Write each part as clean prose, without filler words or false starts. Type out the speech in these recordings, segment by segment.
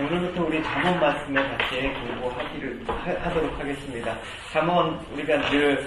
오늘부터 우리 잠언 말씀을 같이 공부하도록 하겠습니다. 잠언 우리가 늘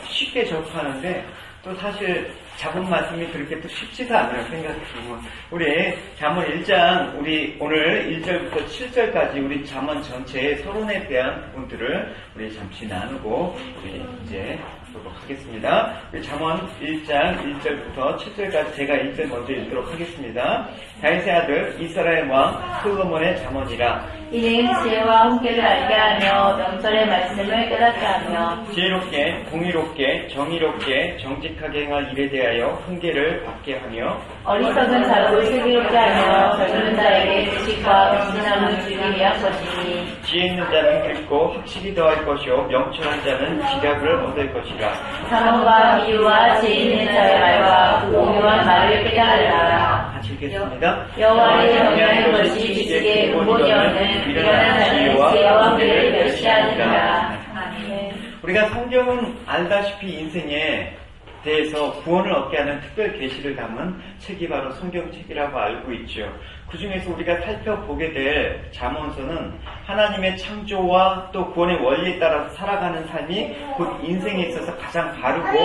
쉽게 접하는데 또 사실 잠언 말씀이 그렇게 또 쉽지도 않아요. 생각해보면 우리 잠언 1장 우리 오늘 1절부터 7절까지 우리 잠언 전체의 서론에 대한 부분들을 우리 잠시 나누고 우리 이제 보도록 하겠습니다. 우리 잠언 1장 1절부터 7절까지 제가 1절 먼저 읽도록 하겠습니다. 다윗의 아들 이스라엘 왕 솔로몬의 잠언이라. 이는 지혜와 훈계를 알게 하며 명철의 말씀을 깨닫게 하며 지혜롭게 공의롭게 정의롭게 정직하게 행할 일에 대하여 훈계를 받게 하며 어리석은 자로 슬기롭게 하며 젊은 자에게 지식과 정신함을 주기 위한 것이니 지혜 있는 자는 읽고 확실히 더할 것이요 명철한 자는 지략을 얻을 것이라. 사랑과 비유와 지혜 있는 자의 말과 공유한 말을 깨달으라. 같이 읽겠습니다. 여호와의 경외하는 것이 지식의 근본이었는 미련한 자는 지혜와 훈계를 멸시하느니라. 아멘. 우리가 성경은 알다시피 인생에 대해서 구원을 얻게 하는 특별 계시를 담은 책이 바로 성경책이라고 알고 있죠. 그 중에서 우리가 살펴보게 될 잠언서는 하나님의 창조와 또 구원의 원리에 따라서 살아가는 삶이 곧 인생에 있어서 가장 바르고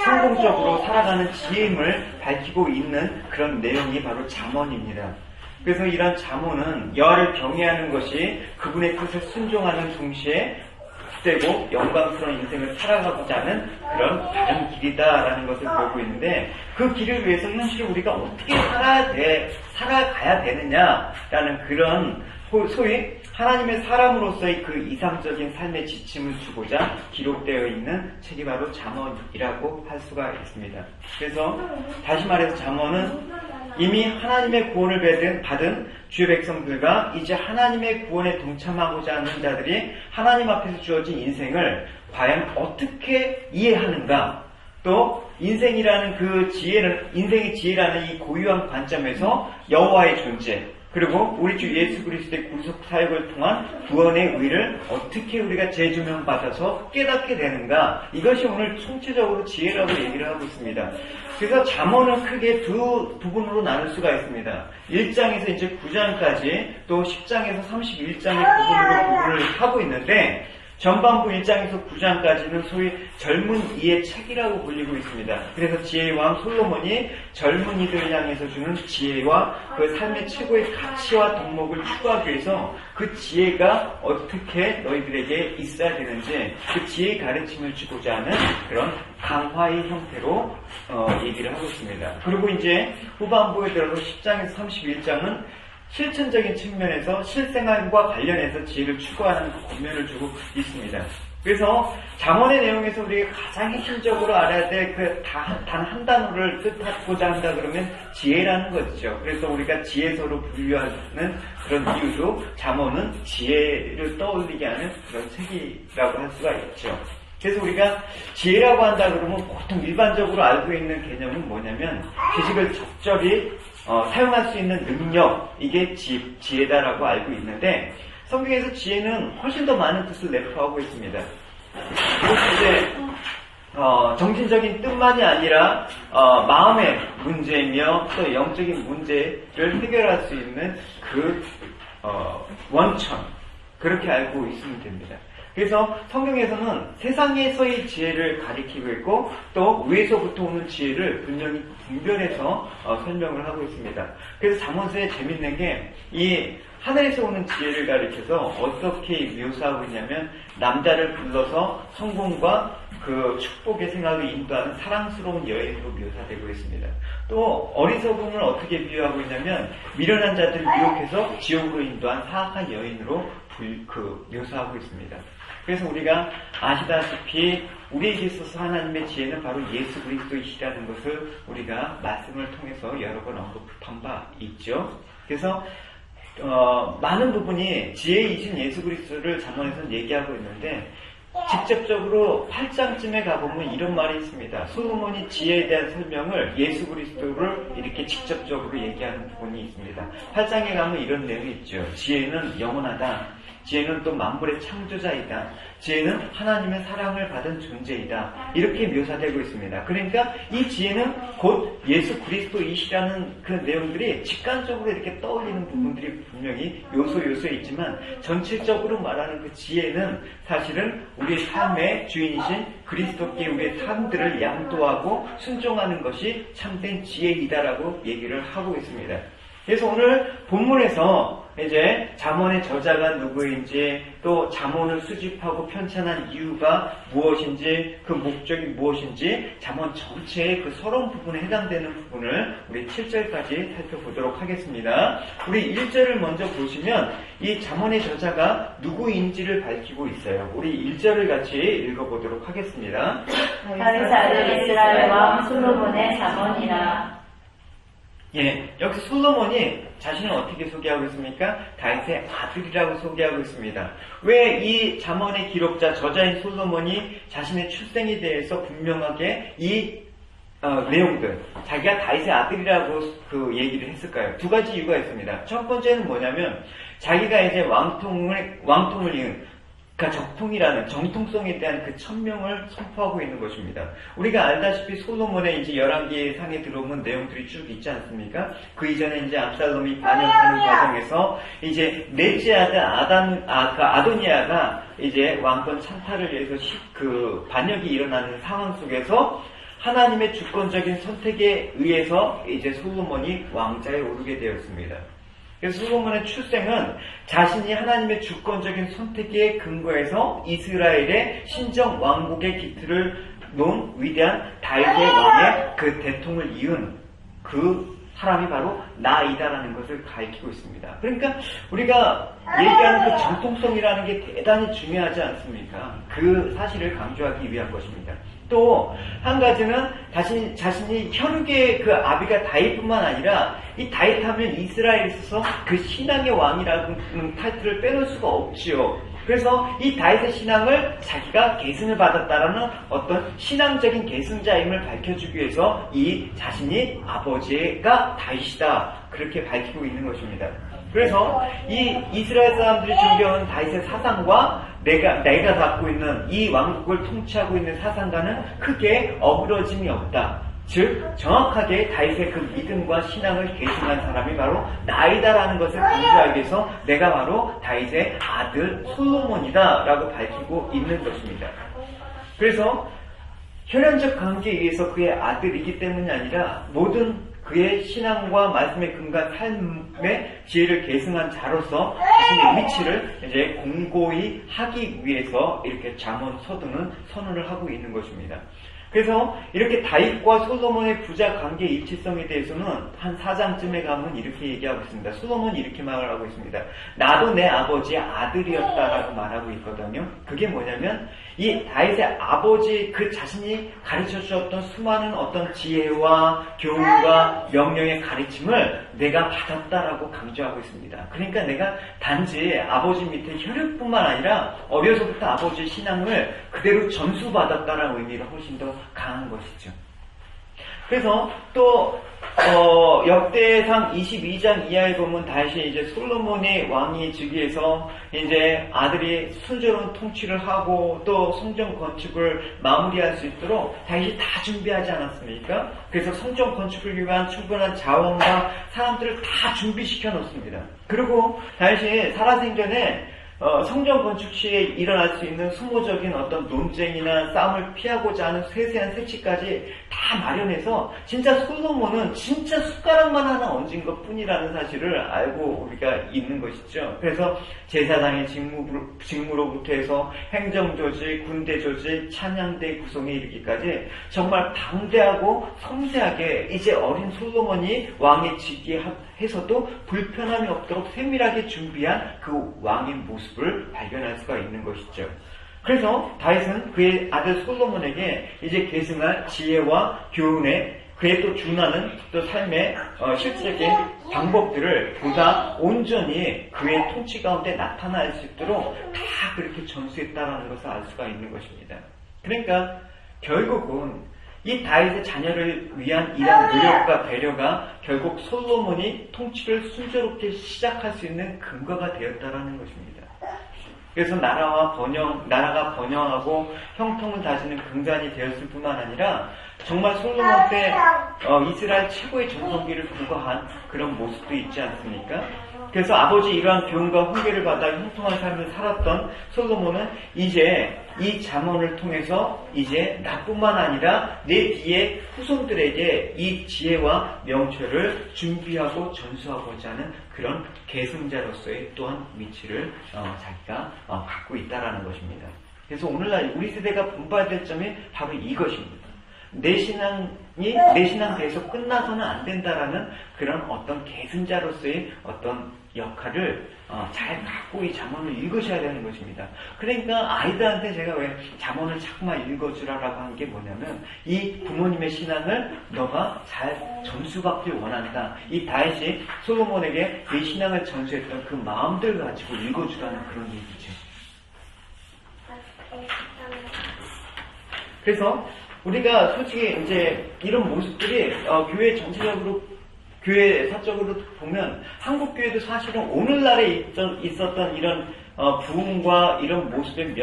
성공적으로 살아가는 지혜임을 밝히고 있는 그런 내용이 바로 잠언입니다. 그래서 이런 잠언은 여호와를 경외하는 것이 그분의 뜻에 순종하는 동시에 되고 영광스러운 인생을 살아가고자 하는 그런 다른 길이다라는 것을 보고 있는데 그 길을 위해서 현실을 우리가 어떻게 살아가야 되느냐라는 그런 소위 하나님의 사람으로서의 그 이상적인 삶의 지침을 주고자 기록되어 있는 책이 바로 잠언이라고 할 수가 있습니다. 그래서 다시 말해서 잠언은 이미 하나님의 구원을 받은 주의 백성들과 이제 하나님의 구원에 동참하고자 하는 자들이 하나님 앞에서 주어진 인생을 과연 어떻게 이해하는가, 또 인생이라는 그 지혜는, 인생의 지혜라는 이 고유한 관점에서 여호와의 존재, 그리고 우리 주 예수 그리스도의 구속 사역을 통한 구원의 의를 어떻게 우리가 재조명받아서 깨닫게 되는가, 이것이 오늘 총체적으로 지혜라고 얘기를 하고 있습니다. 그래서 잠언은 크게 두 부분으로 나눌 수가 있습니다. 1장에서 이제 9장까지 또 10장에서 31장의 부분을 하고 있는데 전반부 1장에서 9장까지는 소위 젊은이의 책이라고 불리고 있습니다. 그래서 지혜의 왕 솔로몬이 젊은이들을 향해서 주는 지혜와 그 삶의 최고의 가치와 덕목을 추구하기 위해서 그 지혜가 어떻게 너희들에게 있어야 되는지 그 지혜의 가르침을 주고자 하는 그런 강화의 형태로 얘기를 하고 있습니다. 그리고 이제 후반부에 들어서 10장에서 31장은 실천적인 측면에서 실생활과 관련해서 지혜를 추구하는 권면을 주고 있습니다. 그래서 잠언의 내용에서 우리가 가장 핵심적으로 알아야 될 그 단 한 단어를 뜻하고자 한다 그러면 지혜라는 것이죠. 그래서 우리가 지혜서로 분류하는 그런 이유도 잠언은 지혜를 떠올리게 하는 그런 책이라고 할 수가 있죠. 그래서 우리가 지혜라고 한다 그러면 보통 일반적으로 알고 있는 개념은 뭐냐면 지식을 적절히 사용할 수 있는 능력, 이게 지혜다라고 알고 있는데 성경에서 지혜는 훨씬 더 많은 뜻을 내포하고 있습니다. 이것이 이제 정신적인 뜻만이 아니라 마음의 문제이며 또 영적인 문제를 해결할 수 있는 그 원천, 그렇게 알고 있으면 됩니다. 그래서 성경에서는 세상에서의 지혜를 가리키고 있고 또 위에서부터 오는 지혜를 분명히 분별해서 설명을 하고 있습니다. 그래서 잠언서에 재밌는 게 이 하늘에서 오는 지혜를 가리켜서 어떻게 묘사하고 있냐면 남자를 불러서 성공과 그 축복의 생활을 인도하는 사랑스러운 여인으로 묘사되고 있습니다. 또 어리석음을 어떻게 비유하고 있냐면 미련한 자들을 유혹해서 지옥으로 인도한 사악한 여인으로 묘사하고 있습니다. 그래서 우리가 아시다시피 우리에게 있어서 하나님의 지혜는 바로 예수 그리스도이시라는 것을 우리가 말씀을 통해서 여러 번 언급한 바 있죠. 그래서 많은 부분이 지혜이신 예수 그리스도를 잠언에서는 얘기하고 있는데 직접적으로 8장쯤에 가보면 이런 말이 있습니다. 솔로몬이 지혜에 대한 설명을 예수 그리스도를 이렇게 직접적으로 얘기하는 부분이 있습니다. 8장에 가면 이런 내용이 있죠. 지혜는 영원하다. 지혜는 또 만물의 창조자이다. 지혜는 하나님의 사랑을 받은 존재이다. 이렇게 묘사되고 있습니다. 그러니까 이 지혜는 곧 예수 그리스도이시라는 그 내용들이 직관적으로 이렇게 떠올리는 부분들이 분명히 요소에 있지만 전체적으로 말하는 그 지혜는 사실은 우리의 삶의 주인이신 그리스도께 우리의 삶들을 양도하고 순종하는 것이 참된 지혜이다라고 얘기를 하고 있습니다. 그래서 오늘 본문에서 이제 잠언의 저자가 누구인지 또 잠언을 수집하고 편찬한 이유가 무엇인지 그 목적이 무엇인지 잠언 전체의 그 서론 부분에 해당되는 부분을 우리 7절까지 살펴보도록 하겠습니다. 우리 1절을 먼저 보시면 이 잠언의 저자가 누구인지를 밝히고 있어요. 우리 1절을 같이 읽어보도록 하겠습니다. 다윗 아들 이스라엘 왕 솔로몬의 잠언이라. 예, 여기서 솔로몬이 자신을 어떻게 소개하고 있습니까? 다윗의 아들이라고 소개하고 있습니다. 왜 이 잠언의 기록자, 저자인 솔로몬이 자신의 출생에 대해서 분명하게 이 내용들, 자기가 다윗의 아들이라고 그 얘기를 했을까요? 두 가지 이유가 있습니다. 첫 번째는 뭐냐면, 자기가 이제 왕통을 이은, 그러니까 적통이라는 정통성에 대한 그 천명을 선포하고 있는 것입니다. 우리가 알다시피 솔로몬의 이제 11개 상에 들어오는 내용들이 쭉 있지 않습니까? 그 이전에 이제 압살롬이 반역하는 과정에서 이제 넷째 아들 아도니아가 이제 왕권 찬탈을 위해서 그 반역이 일어나는 상황 속에서 하나님의 주권적인 선택에 의해서 이제 솔로몬이 왕자에 오르게 되었습니다. 그래서 솔로몬의 출생은 자신이 하나님의 주권적인 선택에 근거해서 이스라엘의 신정 왕국의 기틀을 놓은 위대한 다윗의 왕의 그 대통을 이은 그 사람이 바로 나이다라는 것을 가리키고 있습니다. 그러니까 우리가 얘기하는 그 정통성이라는 게 대단히 중요하지 않습니까? 그 사실을 강조하기 위한 것입니다. 또 한 가지는 자신이 혈육의 그 아비가 다윗뿐만 아니라 이 다윗하면 이스라엘에 있어서 그 신앙의 왕이라는 타이틀을 빼놓을 수가 없지요. 그래서 이 다윗의 신앙을 자기가 계승을 받았다라는 어떤 신앙적인 계승자임을 밝혀주기 위해서 이 자신이 아버지가 다윗이다 그렇게 밝히고 있는 것입니다. 그래서 이 이스라엘 사람들이 존경하는 다윗의 사상과 내가 갖고 있는 이 왕국을 통치하고 있는 사상과는 크게 어그러짐이 없다. 즉 정확하게 다윗의 그 믿음과 신앙을 계승한 사람이 바로 나이다라는 것을 강조하기 위해서 내가 바로 다윗의 아들 솔로몬이다 라고 밝히고 있는 것입니다. 그래서 혈연적 관계에 의해서 그의 아들이기 때문이 아니라 모든 그의 신앙과 말씀에 근거한 삶의 지혜를 계승한 자로서 자신의 위치를 이제 공고히 하기 위해서 이렇게 잠언 서두는 선언을 하고 있는 것입니다. 그래서 이렇게 다윗과 솔로몬의 부자 관계 일치성에 대해서는 한 4장쯤에 가면 이렇게 얘기하고 있습니다. 솔로몬이 이렇게 말을 하고 있습니다. 나도 내 아버지의 아들이었다라고 말하고 있거든요. 그게 뭐냐면 이 다윗의 아버지 그 자신이 가르쳐 주었던 수많은 어떤 지혜와 교훈과 명령의 가르침을 내가 받았다라고 강조하고 있습니다. 그러니까 내가 단지 아버지 밑에 혈육뿐만 아니라 어려서부터 아버지의 신앙을 그대로 전수받았다라는 의미가 훨씬 더 강한 것이죠. 그래서 또 역대상 22장 이하에 보면 다시 이제 솔로몬의 왕이 즉위해서 이제 아들이 순조로운 통치를 하고 또 성전 건축을 마무리할 수 있도록 다시 다 준비하지 않았습니까? 그래서 성전 건축을 위한 충분한 자원과 사람들을 다 준비시켜 놓습니다. 그리고 다시 살아생전에 성전 건축 시에 일어날 수 있는 수모적인 어떤 논쟁이나 싸움을 피하고자 하는 세세한 세치까지 다 마련해서 진짜 솔로몬은 진짜 숟가락만 하나 얹은 것 뿐이라는 사실을 알고 우리가 있는 것이죠. 그래서 제사장의 직무로부터 해서 행정조직, 군대조직, 찬양대 구성에 이르기까지 정말 방대하고 섬세하게 이제 어린 솔로몬이 왕에 즉위해서도 불편함이 없도록 세밀하게 준비한 그 왕의 모습을 발견할 수가 있는 것이죠. 그래서 다윗은 그의 아들 솔로몬에게 이제 계승할 지혜와 교훈에 그에 또 준하는 또 삶의 실질적인 방법들을 보다 온전히 그의 통치 가운데 나타날 수 있도록 다 그렇게 전수했다라는 것을 알 수가 있는 것입니다. 그러니까 결국은 이 다윗의 자녀를 위한 이런 노력과 배려가 결국 솔로몬이 통치를 순조롭게 시작할 수 있는 근거가 되었다라는 것입니다. 그래서 나라가 번영하고 형통을 다지는 근간이 되었을 뿐만 아니라 정말 솔로몬 때 이스라엘 최고의 전성기를 구가한 그런 모습도 있지 않습니까? 그래서 아버지 이러한 교훈과 훈계를 받아 형통한 삶을 살았던 솔로몬은 이제 이 잠언을 통해서 이제 나뿐만 아니라 내 뒤에 후손들에게 이 지혜와 명철을 준비하고 전수하고자 하는 그런 계승자로서의 또한 위치를 자기가 갖고 있다라는 것입니다. 그래서 오늘날 우리 세대가 본받아야 될 점이 바로 이것입니다. 내 신앙에서 끝나서는 안 된다라는 그런 어떤 계승자로서의 어떤 역할을 잘 갖고 이 잠언을 읽으셔야 되는 것입니다. 그러니까 아이들한테 제가 왜 잠언을 자꾸만 읽어주라라고 하는 게 뭐냐면 이 부모님의 신앙을 너가 잘 전수받길 원한다. 이 다윗이 솔로몬에게 그 신앙을 전수했던 그 마음들 가지고 읽어주라는 그런 얘기죠. 그래서 우리가 솔직히 이제 이런 모습들이 교회 전체적으로 교회 사적으로 보면 한국 교회도 사실은 오늘날에 있었던 이런 부흥과 이런 모습의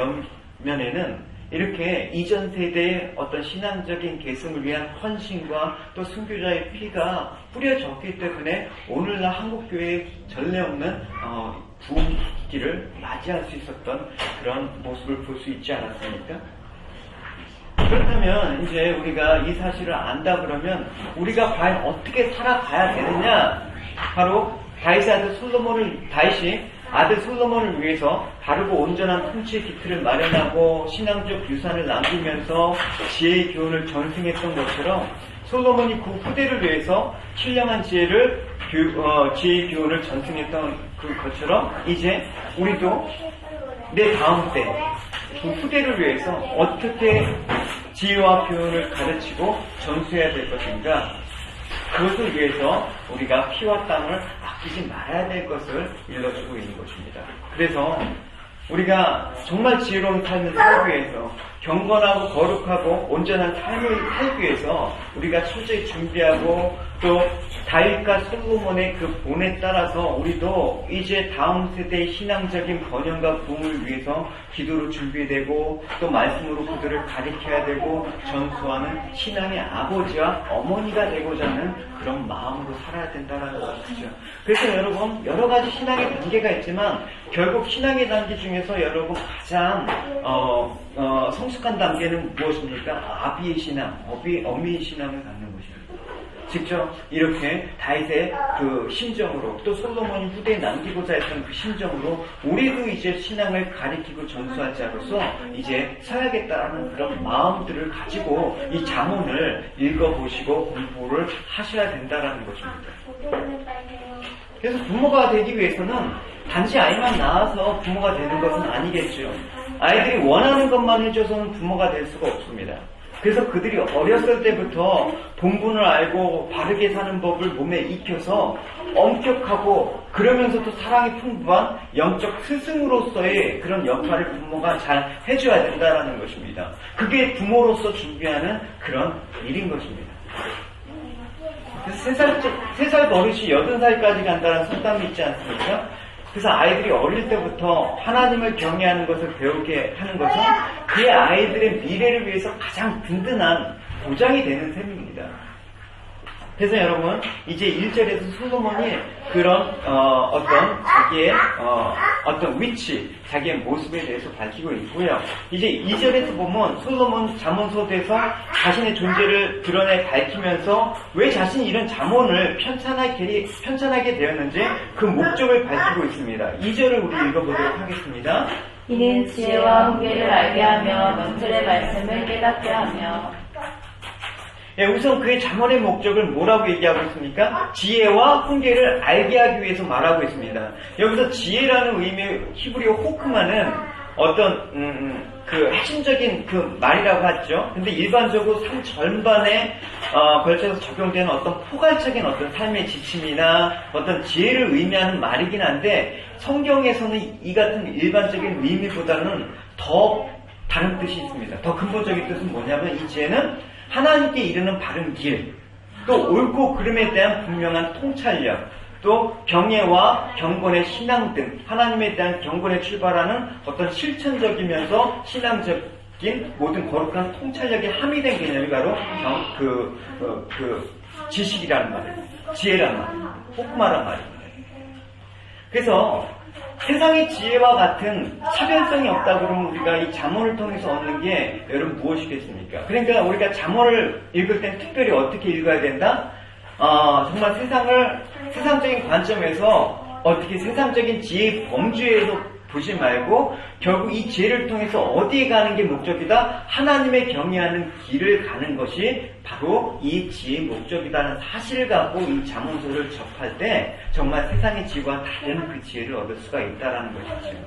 면에는 이렇게 이전 세대의 어떤 신앙적인 계승을 위한 헌신과 또 순교자의 피가 뿌려졌기 때문에 오늘날 한국 교회의 전례 없는 부흥기를 맞이할 수 있었던 그런 모습을 볼 수 있지 않았습니까? 그렇다면 이제 우리가 이 사실을 안다 그러면 우리가 과연 어떻게 살아가야 되느냐? 바로 다윗이 아들 솔로몬을 위해서 바르고 온전한 통치의 기틀을 마련하고 신앙적 유산을 남기면서 지혜의 교훈을 전승했던 것처럼 솔로몬이 그 후대를 위해서 신령한 지혜의 교훈을 전승했던 것처럼 이제 우리도 내 다음 때 그 후대를 위해서 어떻게 지혜와 교훈을 가르치고 전수해야 될 것인가? 그것을 위해서 우리가 피와 땀을 아끼지 말아야 될 것을 일러주고 있는 것입니다. 그래서 우리가 정말 지혜로운 삶을 살기 위해서 경건하고 거룩하고 온전한 삶을 살기 위해서 우리가 철저히 준비하고 또 다윗과 솔로몬의 그 본에 따라서 우리도 이제 다음 세대의 신앙적인 번영과 부흥을 위해서 기도로 준비되고 또 말씀으로 그들을 가리켜야 되고 전수하는 신앙의 아버지와 어머니가 되고자 하는 그런 마음으로 살아야 된다는 것이죠. 그래서 여러분 여러 가지 신앙의 단계가 있지만 결국 신앙의 단계 중에서 여러분 가장 성숙한 단계는 무엇입니까? 아비의 신앙, 어미의 신앙을 갖는 것입니다. 직접 이렇게 다윗의 그 심정으로 또 솔로몬이 후대에 남기고자 했던 그 심정으로 우리도 이제 신앙을 가리키고 전수할 자로서 이제 서야겠다라는 그런 마음들을 가지고 이 잠언을 읽어보시고 공부를 하셔야 된다라는 것입니다. 그래서 부모가 되기 위해서는 단지 아이만 낳아서 부모가 되는 것은 아니겠죠. 아이들이 원하는 것만 해줘서는 부모가 될 수가 없습니다. 그래서 그들이 어렸을 때부터 본분을 알고 바르게 사는 법을 몸에 익혀서 엄격하고 그러면서도 사랑이 풍부한 영적 스승으로서의 그런 역할을 부모가 잘 해줘야 된다는 것입니다. 그게 부모로서 준비하는 그런 일인 것입니다. 그래서 3살 버릇이 80살까지 간다는 속담이 있지 않습니까? 그래서 아이들이 어릴 때부터 하나님을 경외하는 것을 배우게 하는 것은 그 아이들의 미래를 위해서 가장 든든한 보장이 되는 셈입니다. 그래서 여러분 이제 1절에서 솔로몬이 그런 어떤 자기의 어떤 위치, 자기의 모습에 대해서 밝히고 있고요. 이제 2절에서 보면 솔로몬 잠언서에서 자신의 존재를 드러내 밝히면서 왜 자신이 이런 잠언을 편찬하게 되었는지 그 목적을 밝히고 있습니다. 2절을 우리 읽어보도록 하겠습니다. 이는 지혜와 훈계를 알게 하며 명철의 말씀을 깨닫게 하며. 예, 우선 그의 잠언의 목적을 뭐라고 얘기하고 있습니까? 지혜와 훈계를 알게 하기 위해서 말하고 있습니다. 여기서 지혜라는 의미의 히브리어 호크마는 어떤 그 핵심적인 그 말이라고 하죠. 근데 일반적으로 삶 전반에 걸쳐서 적용되는 어떤 포괄적인 어떤 삶의 지침이나 어떤 지혜를 의미하는 말이긴 한데 성경에서는 이 같은 일반적인 의미보다는 더 다른 뜻이 있습니다. 더 근본적인 뜻은 뭐냐면 이 지혜는 하나님께 이르는 바른 길, 또 옳고 그름에 대한 분명한 통찰력, 또 경애와 경건의 신앙 등 하나님에 대한 경건에 출발하는 어떤 실천적이면서 신앙적인 모든 거룩한 통찰력이 함의된 개념이 바로 지식이라는 말이에요. 지혜라는 말이에요. 호쿠마라는 말이에요. 그래서 세상의 지혜와 같은 차별성이 없다 그러면 우리가 이 잠언을 통해서 얻는 게 여러분 무엇이겠습니까? 그러니까 우리가 잠언을 읽을 땐 특별히 어떻게 읽어야 된다? 정말 세상적인 관점에서 어떻게 세상적인 지혜의 범주에서 보지 말고 결국 이 지혜를 통해서 어디에 가는 게 목적이다? 하나님의 경외하는 길을 가는 것이 바로 이 지혜의 목적이라는 사실을 갖고 이 잠언서를 접할 때 정말 세상의 지혜와 다른 그 지혜를 얻을 수가 있다는 것이죠.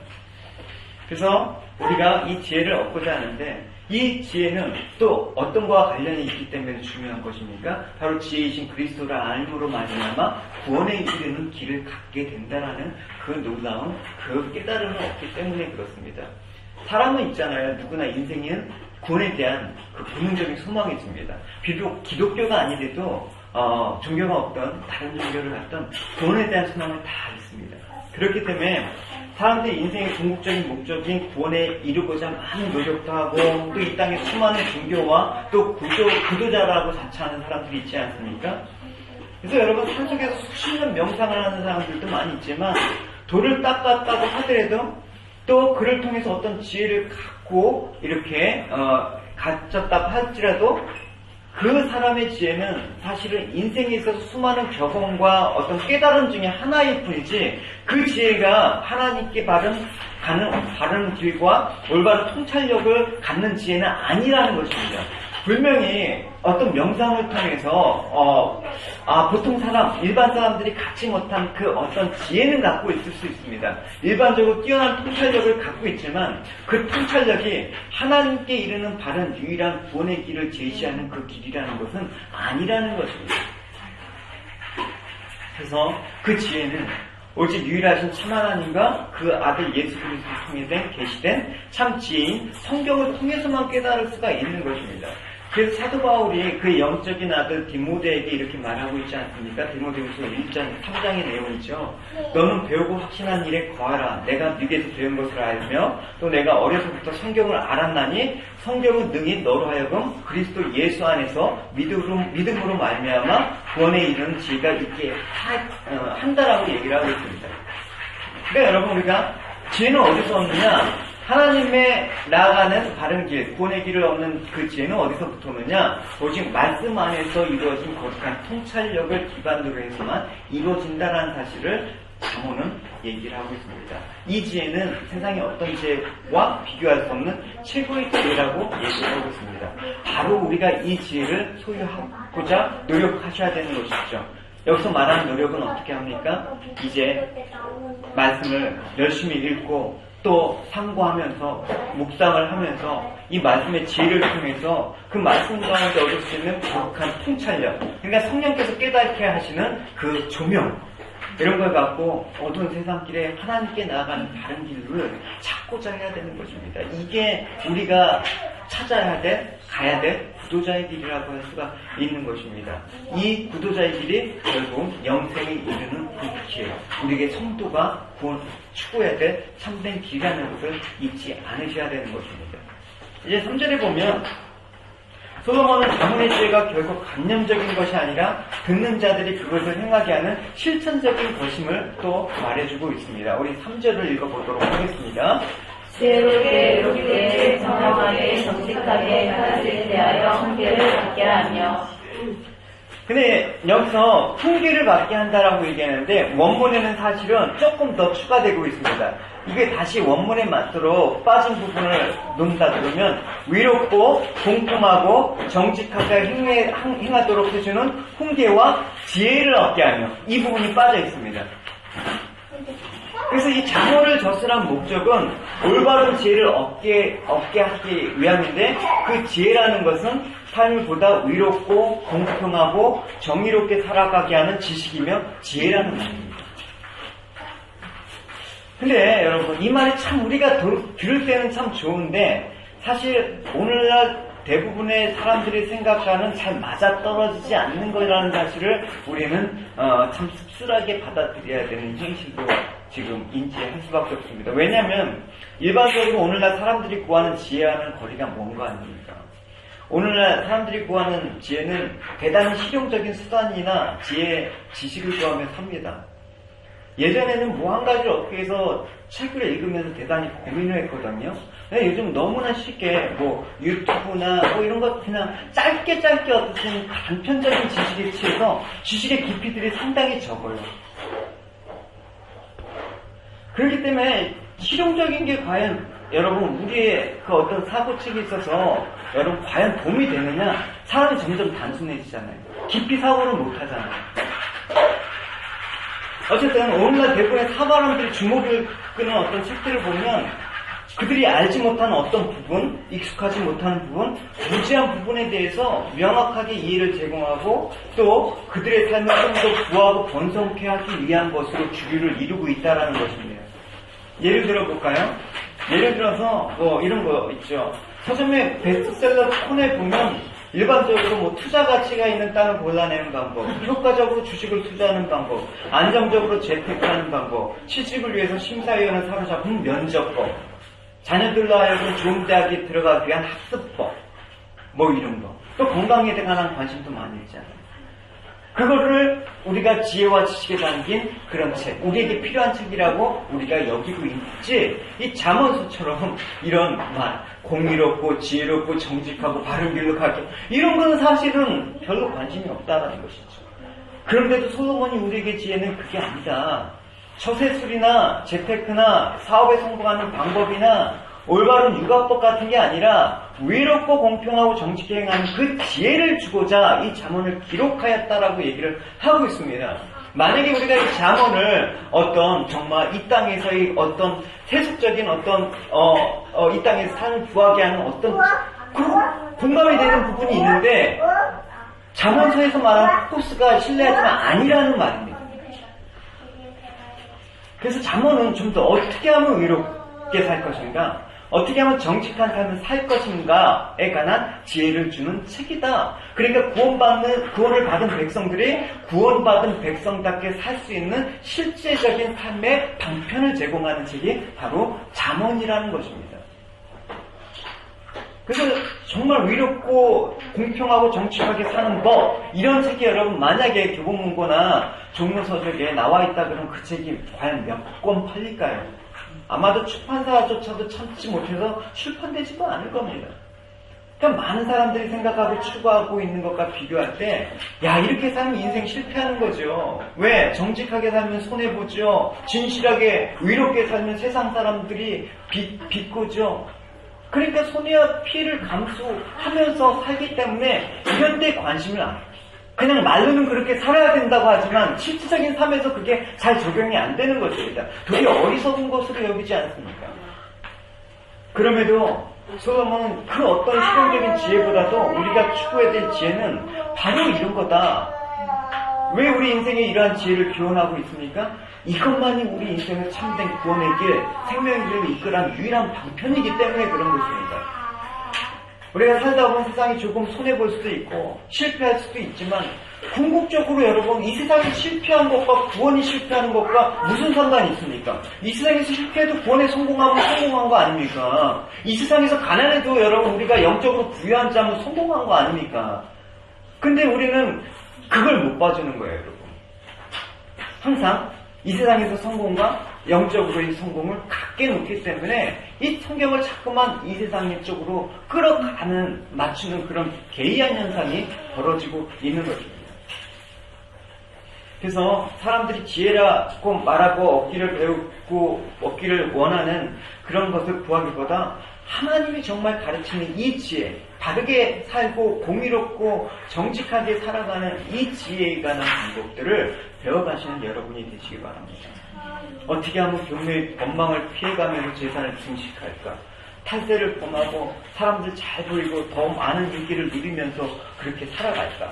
그래서 우리가 이 지혜를 얻고자 하는데 이 지혜는 또 어떤 것과 관련이 있기 때문에 중요한 것입니까? 바로 지혜이신 그리스도를 알므로 말미암아 구원에 이르는 길을 갖게 된다라는 그 놀라운 그 깨달음을 얻기 때문에 그렇습니다. 사람은 있잖아요. 누구나 인생에는 구원에 대한 그 본능적인 소망이 있습니다. 비록 기독교가 아니래도 종교가 없던 다른 종교를 갖던 구원에 대한 소망은 다 있습니다. 그렇기 때문에 사람들이 인생의 궁극적인 목적인 구원에 이루고자 많은 노력도 하고 또 이 땅에 수많은 종교와 또 구도자라고 자처하는 사람들이 있지 않습니까? 그래서 여러분 산속에서 수십 년 명상을 하는 사람들도 많이 있지만 돌을 닦았다고 하더라도 또 그를 통해서 어떤 지혜를 갖고 이렇게 갖췄다고 할지라도 그 사람의 지혜는 사실은 인생에 있어서 수많은 경험과 어떤 깨달음 중에 하나일 뿐이지 그 지혜가 하나님께 가는 길과 올바른 통찰력을 갖는 지혜는 아니라는 것입니다. 분명히 어떤 명상을 통해서 보통 일반 사람들이 갖지 못한 그 어떤 지혜는 갖고 있을 수 있습니다. 일반적으로 뛰어난 통찰력을 갖고 있지만 그 통찰력이 하나님께 이르는 바른 유일한 구원의 길을 제시하는 그 길이라는 것은 아니라는 것입니다. 그래서 그 지혜는 오직 유일하신 참 하나님과 그 아들 예수 그리스도를 통해 계시된 참 지혜인 성경을 통해서만 깨달을 수가 있는 것입니다. 그래서 사도 바울이 그의 영적인 아들 디모데에게 이렇게 말하고 있지 않습니까? 디모데후서 1장 3장의 내용이죠. 너는 배우고 확신한 일에 거하라. 내가 네게서 배운 것을 알며 또 내가 어려서부터 성경을 알았나니 성경은 능히 너로 하여금 그리스도 예수 안에서 믿음으로 말미암아 구원에 이르는 지혜가 있게 한다라고 얘기를 하고 있습니다. 그러니까 여러분 우리가 지혜는 어디서 얻느냐? 하나님의 나아가는 바른 길, 구원의 길을 얻는 그 지혜는 어디서부터 오느냐? 오직 말씀 안에서 이루어진 거룩한 통찰력을 기반으로 해서만 이루어진다는 사실을 잠언은 얘기를 하고 있습니다. 이 지혜는 세상의 어떤 지혜와 비교할 수 없는 최고의 지혜라고 얘기를 하고 있습니다. 바로 우리가 이 지혜를 소유하고자 노력하셔야 되는 것이죠. 여기서 말하는 노력은 어떻게 합니까? 이제 말씀을 열심히 읽고 또 상고하면서 묵상을 하면서 이 말씀의 지혜를 통해서 그 말씀 가운데 얻을 수 있는 거룩한 통찰력, 그러니까 성령께서 깨닫게 하시는 그 조명, 이런 걸 갖고 어두운 세상길에 하나님께 나아가는 다른 길을 찾고자 해야 되는 것입니다. 이게 우리가 찾아야 될, 가야 될 구도자의 길이라고 할 수가 있는 것입니다. 이 구도자의 길이 결국 영생에 이르는 그 길이에요. 우리에게 성도가 추구해야 될 참된 길이라는 것을 잊지 않으셔야 되는 것입니다. 이제 3절에 보면 솔로몬은 잠언의 지혜가 결국 관념적인 것이 아니라 듣는 자들이 그것을 행하게 하는 실천적인 것임을 또 말해주고 있습니다. 우리 3절을 읽어보도록 하겠습니다. 새롭게 의롭게 정확하게 정직하게 하나님에 대하여 훈계를 받게 하며. 근데 여기서 훈계를 받게 한다라고 얘기하는데 원문에는 사실은 조금 더 추가되고 있습니다. 이게 다시 원문에 맞도록 빠진 부분을 놓는다 그러면 위롭고 공평하고 정직하게 행하도록 해주는 훈계와 지혜를 얻게 하며, 이 부분이 빠져 있습니다. 그래서 이 잠언을 저술한 목적은 올바른 지혜를 얻게 하기 위함인데, 그 지혜라는 것은 삶을 보다 위롭고 공평하고 정의롭게 살아가게 하는 지식이며 지혜라는 말입니다. 근데 여러분 이 말이 참 우리가 들을 때는 참 좋은데, 사실 오늘날 대부분의 사람들이 생각하는 잘 맞아떨어지지 않는 거라는 사실을 우리는 참 씁쓸하게 받아들여야 되는 현실도 지금 인지할 수밖에 없습니다. 왜냐하면 일반적으로 오늘날 사람들이 구하는 지혜와는 거리가 먼 거 아닙니까? 오늘날 사람들이 구하는 지혜는 대단히 실용적인 수단이나 지혜, 지식을 구하며 삽니다. 예전에는 뭐 한 가지를 얻기 위해서 책을 읽으면서 대단히 고민을 했거든요. 요즘 너무나 쉽게 뭐 유튜브나 뭐 이런 것 그냥 짧게 어떤 단편적인 지식에 취해서 지식의 깊이들이 상당히 적어요. 그렇기 때문에 실용적인 게 과연 여러분 우리의 그 어떤 사고책에 있어서 여러분 과연 도움이 되느냐? 사람이 점점 단순해지잖아요. 깊이 사고를 못 하잖아요. 어쨌든 오늘날 대부분의 사람들이 주목을 끄는 어떤 책들을 보면 그들이 알지 못하는 어떤 부분, 익숙하지 못하는 부분, 무지한 부분에 대해서 명확하게 이해를 제공하고 또 그들의 삶을 좀 더 부하고 번성케 하기 위한 것으로 주류를 이루고 있다는 것입니다. 예를 들어 볼까요? 예를 들어서 뭐 이런 거 있죠. 서점의 베스트셀러 콘에 보면 일반적으로 뭐 투자 가치가 있는 땅을 골라내는 방법, 효과적으로 주식을 투자하는 방법, 안정적으로 재테크하는 방법, 취직을 위해서 심사위원을 사로잡은 면접법, 자녀들로 하여금 좋은 대학에 들어가기 위한 학습법, 뭐 이런 거. 또 건강에 대한 관심도 많이 있잖아요. 그거를 우리가 지혜와 지식에 담긴 그런 책, 우리에게 필요한 책이라고 우리가 여기고 있지, 이 잠언서처럼 이런 말, 공의롭고 지혜롭고 정직하고 바른 길로 가게, 이런 거는 사실은 별로 관심이 없다라는 것이죠. 그런데도 솔로몬이 우리에게 지혜는 그게 아니다. 처세술이나 재테크나 사업에 성공하는 방법이나 올바른 육아법 같은 게 아니라 위롭고 공평하고 정직히 행하는 그 지혜를 주고자 이 잠언을 기록하였다라고 얘기를 하고 있습니다. 만약에 우리가 이 잠언을 어떤 정말 이 땅에서의 어떤 세속적인 어떤 이 땅에서 삶을 구하게 하는 어떤 공감이 되는 부분이 있는데 잠언서에서 말하는 포커스가 신뢰하지만 아니라는 말입니다. 그래서 잠언은 좀 더 어떻게 하면 의롭게 살 것인가, 어떻게 하면 정직한 삶을 살 것인가에 관한 지혜를 주는 책이다. 그러니까 구원을 받은 백성들이 구원받은 백성답게 살 수 있는 실제적인 삶의 방편을 제공하는 책이 바로 잠언이라는 것입니다. 그래서 정말 위롭고 공평하고 정직하게 사는 법, 이런 책이 여러분 만약에 교보문고나 종로서적에 나와 있다 그러면 그 책이 과연 몇 권 팔릴까요? 아마도 출판사조차도 참지 못해서 출판되지도 않을 겁니다. 그러니까 많은 사람들이 생각하고 추구하고 있는 것과 비교할 때, 야, 이렇게 살면 인생 실패하는 거죠. 왜? 정직하게 살면 손해보죠. 진실하게 위롭게 살면 세상 사람들이 비꼬죠. 그러니까 손해와 피해를 감수하면서 살기 때문에 이런 데 관심을 안 해요. 그냥 말로는 그렇게 살아야 된다고 하지만 실질적인 삶에서 그게 잘 적용이 안 되는 것입니다. 되게 어리석은 것으로 여기지 않습니까? 그럼에도 솔로몬은 그 어떤 실용적인 지혜보다도 우리가 추구해야 될 지혜는 바로 이런 거다. 왜 우리 인생에 이러한 지혜를 교훈하고 있습니까? 이것만이 우리 인생을 참된 구원의 길, 생명의 길로 이끌어가는 유일한 방편이기 때문에 그런 것입니다. 우리가 살다 보면 세상이 조금 손해볼 수도 있고 실패할 수도 있지만 궁극적으로 여러분 이 세상에 실패한 것과 구원이 실패하는 것과 무슨 상관이 있습니까? 이 세상에서 실패해도 구원에 성공하면 성공한 거 아닙니까? 이 세상에서 가난해도 여러분 우리가 영적으로 부유한 자면 성공한 거 아닙니까? 근데 우리는 그걸 못 봐주는 거예요, 여러분. 항상 이 세상에서 성공과 영적으로의 성공을 갖게 놓기 때문에 이 성경을 자꾸만 이 세상 쪽으로 끌어가는, 맞추는 그런 개이한 현상이 벌어지고 있는 것입니다. 그래서 사람들이 지혜라고 말하고 얻기를 배우고 얻기를 원하는 그런 것을 구하기보다 하나님이 정말 가르치는 이 지혜, 바르게 살고 공의롭고 정직하게 살아가는 이 지혜에 관한 방법들을 배워가시는 여러분이 되시기 바랍니다. 어떻게 하면 경매의 건망을 피해가면서 재산을 증식할까? 탈세를 범하고 사람들 잘 보이고 더 많은 인기를 누리면서 그렇게 살아갈까?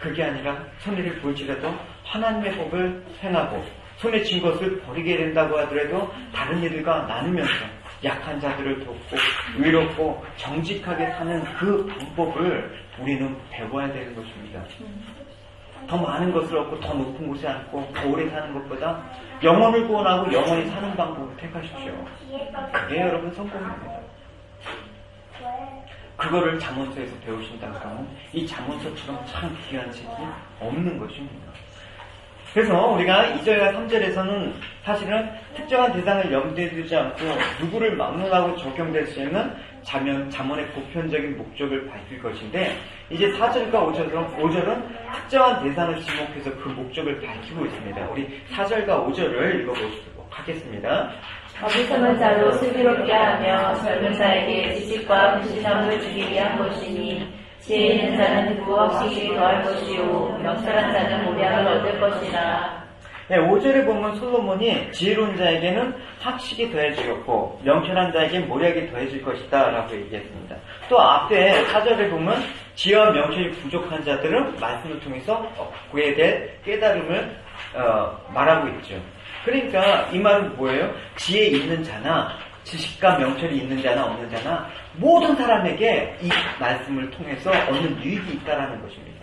그게 아니라 손해를 볼지라도 하나님의 법을 행하고 손에 쥔 것을 버리게 된다고 하더라도 다른 이들과 나누면서 약한 자들을 돕고 위롭고 정직하게 사는 그 방법을 우리는 배워야 되는 것입니다. 더 많은 것을 얻고 더 높은 곳에 앉고 더 오래 사는 것보다 영혼을 구원하고 영원히 사는 방법을 택하십시오. 그게 여러분 성공입니다. 그거를 잠언서에서 배우신다고 하면 이 잠언서처럼 참 귀한 책이 없는 것입니다. 그래서 우리가 2절과 3절에서는 사실은 특정한 대상을 염두에 두지 않고 누구를 막론하고 적용될 수 있는 잠언의 보편적인 목적을 밝힐 것인데, 이제 4절과 5절은 특정한 대상을 지목해서 그 목적을 밝히고 있습니다. 우리 4절과 5절을 읽어보도록 하겠습니다. 어리석은 자로 슬기롭게 하며 젊은 자에게 지식과 불신함을 주기 위한 것이니, 지혜 있는 자는 듣고 확실히 더할 것이요 명철한 자는 모략을 얻을 것이라. 네, 5절에 보면 솔로몬이 지혜로운 자에게는 학식이 더해지겠고 명철한 자에게 모략이 더해질 것이다 라고 얘기했습니다. 또 앞에 4절에 보면 지혜와 명철이 부족한 자들은 말씀을 통해서 그에 대해 깨달음을 말하고 있죠. 그러니까 이 말은 뭐예요? 지혜 있는 자나 지식과 명철이 있는 자나 없는 자나 모든 사람에게 이 말씀을 통해서 얻는 유익이 있다라는 것입니다.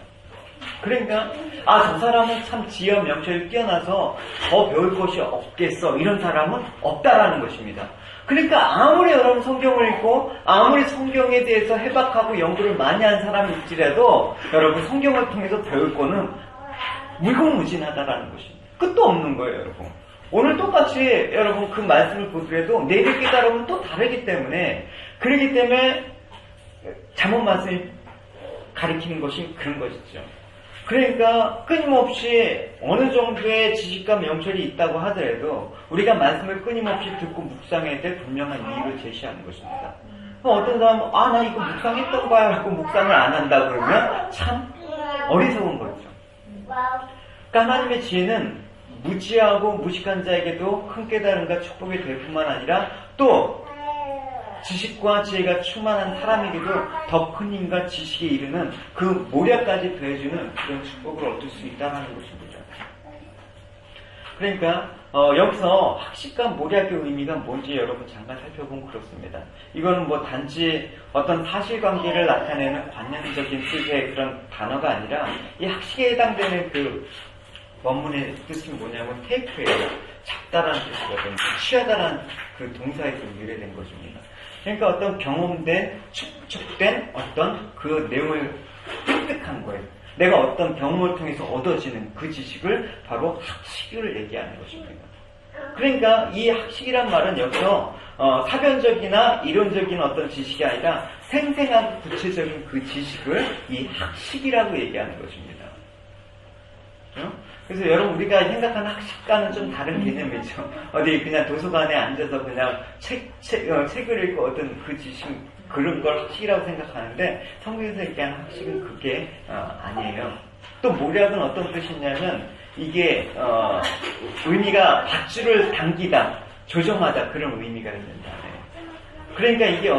그러니까 저 사람은 참 지혜와 명철이 뛰어나서 더 배울 것이 없겠어, 이런 사람은 없다라는 것입니다. 그러니까 아무리 여러분 성경을 읽고 아무리 성경에 대해서 해박하고 연구를 많이 한 사람이 있지라도 여러분 성경을 통해서 배울 거는 무궁무진하다라는 것입니다. 끝도 없는 거예요, 여러분. 오늘 똑같이 여러분 그 말씀을 보더라도 내일 깨달음은 또 다르기 때문에, 그러기 때문에 잠언 말씀이 가리키는 것이 그런 것이죠. 그러니까 끊임없이 어느 정도의 지식과 명철이 있다고 하더라도 우리가 말씀을 끊임없이 듣고 묵상해야 될 분명한 이유를 제시하는 것입니다. 어떤 사람은 나 이거 묵상했던 거야 하고 묵상을 안 한다 그러면 참 어리석은 거죠. 그러니까 하나님의 지혜는 무지하고 무식한 자에게도 큰 깨달음과 축복이 될 뿐만 아니라 또 지식과 지혜가 충만한 사람에게도 더 큰 힘과 지식에 이르는 그 모략까지 더해주는 그런 축복을 얻을 수 있다는 것입니다. 그러니까 여기서 학식과 모략의 의미가 뭔지 여러분 잠깐 살펴보면 그렇습니다. 이거는 뭐 단지 어떤 사실관계를 나타내는 관념적인 뜻의 그런 단어가 아니라 이 학식에 해당되는 그 원문의 뜻이 뭐냐면 테이크예요. 잡다라는 뜻이거든요. 취하다라는 그 동사에서 유래된 것입니다. 그러니까 어떤 경험된, 축적된 어떤 그 내용을 획득한 거예요. 내가 어떤 경험을 통해서 얻어지는 그 지식을 바로 학식을 얘기하는 것입니다. 그러니까 이 학식이란 말은 여기서 사변적이나 이론적인 어떤 지식이 아니라 생생하고 구체적인 그 지식을 이 학식이라고 얘기하는 것입니다. 그래서 여러분 우리가 생각하는 학식과는 좀 다른 개념이죠. 어디 그냥 도서관에 앉아서 그냥 책을 읽고 어떤 그 지식 그런 걸 학식이라고 생각하는데 성경에서 얘기하는 학식은 그게 아니에요. 또 모략은 어떤 뜻이냐면 이게 의미가 밧줄을 당기다, 조정하다 그런 의미가 있는다. 그러니까 이게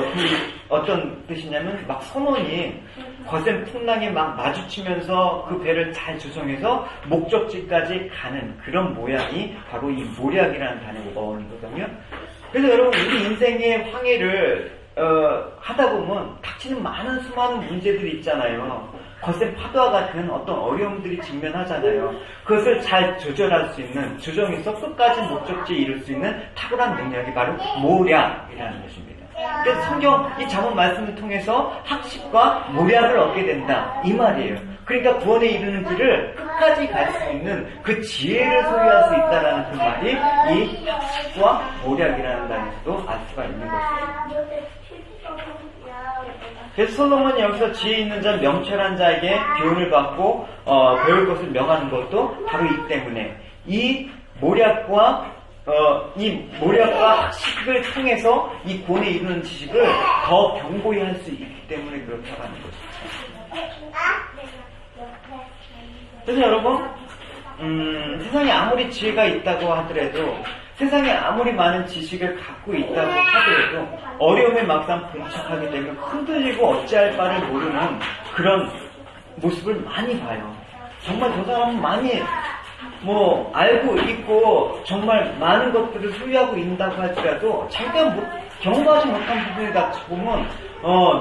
어떤 뜻이냐면 막 선원이 거센 풍랑에 막 마주치면서 그 배를 잘 조정해서 목적지까지 가는 그런 모양이 바로 이 모략이라는 단어가 어울리거든요. 그래서 여러분 우리 인생의 황해를 하다 보면 닥치는 수많은 문제들이 있잖아요. 거센 파도와 같은 어떤 어려움들이 직면하잖아요. 그것을 잘 조절할 수 있는, 조정해서 끝까지 목적지에 이룰 수 있는 탁월한 능력이 바로 모략이라는 것입니다. 그래서 성경 이 잠언 말씀을 통해서 학식과 모략을 얻게 된다 이 말이에요. 그러니까 구원에 이르는 길을 끝까지 갈 수 있는 그 지혜를 소유할 수 있다는 그 말이 이 학식과 모략이라는 단에서도 알 수가 있는 것입니다. 그래서 솔로몬이 여기서 지혜 있는 자, 명철한 자에게 교훈을 받고 배울 것을 명하는 것도 바로 이 때문에 이 모략과 학식을 통해서 이 구원에 이르는 지식을 더 견고히 할 수 있기 때문에 그렇다고 하는 것입니다. 그래서 여러분 세상에 아무리 지혜가 있다고 하더라도, 세상에 아무리 많은 지식을 갖고 있다고 하더라도 어려움에 막상 봉착하게 되면 흔들리고 어찌할 바를 모르는 그런 모습을 많이 봐요. 정말 저 사람은 많이 뭐 알고 있고 정말 많은 것들을 소유하고 있다고 할지라도 자기가 경험하지 못한 부분에 닥쳐보면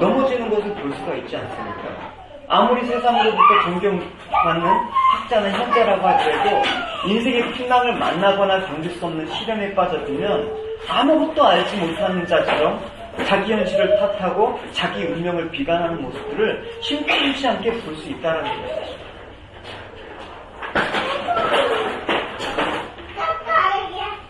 넘어지는 것을 볼 수가 있지 않습니까? 아무리 세상으로부터 존경받는 학자는 현자라고 하더라도 인생의 풍랑을 만나거나 견딜 수 없는 시련에 빠져들면 아무것도 알지 못하는 자처럼 자기 현실을 탓하고 자기 운명을 비관하는 모습들을 심심치 않게 볼 수 있다는 것이죠.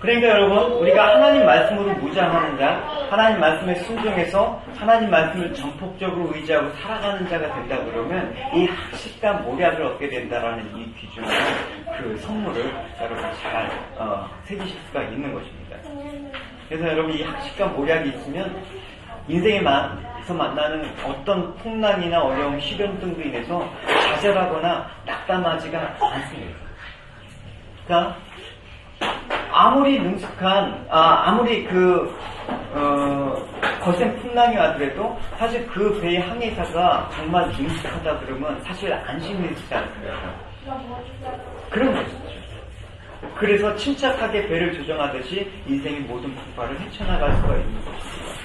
그러니까 여러분, 우리가 하나님 말씀으로 무장하는 자, 하나님 말씀에 순종해서 하나님 말씀을 전폭적으로 의지하고 살아가는 자가 된다 그러면 이 학식과 모략을 얻게 된다라는 이 귀중한 그 선물을 여러분 잘 새기실 수가 있는 것입니다. 그래서 여러분 이 학식과 모략이 있으면 인생에서 만나는 어떤 풍랑이나 어려움, 시련 등으로 인해서 좌절하거나 낙담하지가 않습니다. 그러니까 아무리 능숙한, 아무리 거센 풍랑이 와더라도 사실 그 배의 항해사가 정말 능숙하다 그러면 사실 안심이 되지 않습니까? 그런 것이죠. 그래서 침착하게 배를 조정하듯이 인생의 모든 폭발을 헤쳐나갈 수가 있는 것입니다.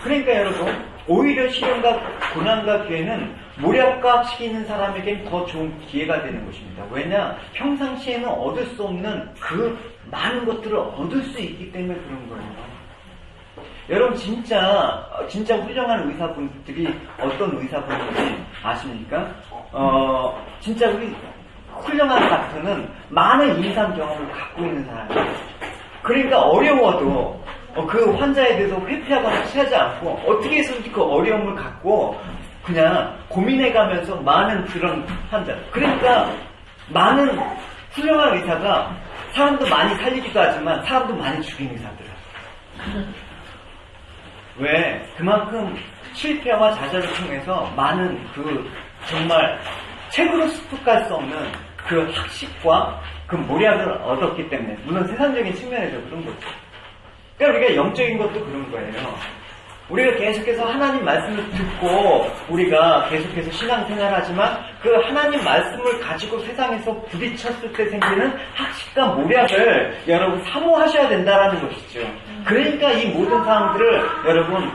그러니까 여러분, 오히려 시련과 고난과 기회는 모략과 학식이 있는 사람에겐 더 좋은 기회가 되는 것입니다. 왜냐? 평상시에는 얻을 수 없는 그 많은 것들을 얻을 수 있기 때문에 그런 거예요. 여러분 진짜 훌륭한 의사분들이 어떤 의사분들인지 아십니까? 진짜 우리 훌륭한 닥터는 많은 임상 경험을 갖고 있는 사람이에요. 그러니까 어려워도 그 환자에 대해서 회피하거나 취하지 않고 어떻게 해서든지 그 어려움을 갖고 그냥 고민해가면서 많은 그런 환자. 그러니까 많은 훌륭한 의사가 사람도 많이 살리기도 하지만 사람도 많이 죽이는 의사들이야. 왜? 그만큼 실패와 좌절을 통해서 많은 정말 책으로 습득할 수 없는 그 학식과 그 모략을 얻었기 때문에, 물론 세상적인 측면에서 그런 거죠. 그러니까 우리가 영적인 것도 그런 거예요. 우리가 계속해서 하나님 말씀을 듣고 우리가 계속해서 신앙생활을 하지만 그 하나님 말씀을 가지고 세상에서 부딪혔을 때 생기는 학식과 모략을 여러분 사모하셔야 된다는 것이죠. 그러니까 이 모든 상황들을 여러분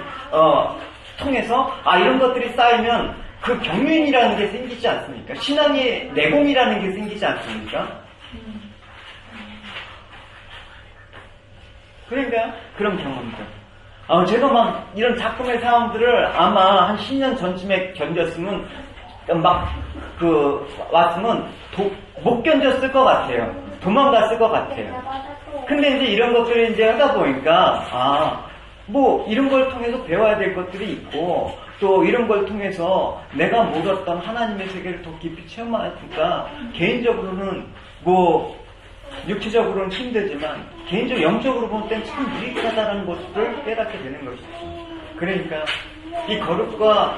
통해서 이런 것들이 쌓이면 그 경륜이라는 게 생기지 않습니까? 신앙의 내공이라는 게 생기지 않습니까? 그러니까 그런 경험들. 제가 막 이런 작품의 상황들을 아마 한 10년 전쯤에 견뎠으면 왔으면 못 견뎠을 것 같아요. 도망갔을 것 같아요. 근데 이제 이런 것들을 이제 하다 보니까 이런 걸 통해서 배워야 될 것들이 있고 또 이런 걸 통해서 내가 몰랐던 하나님의 세계를 더 깊이 체험하니까 개인적으로는 육체적으로는 힘들지만 개인적으로 영적으로 볼 땐 참 유익하다는 것을 깨닫게 되는 것이죠. 그러니까 이 거룩과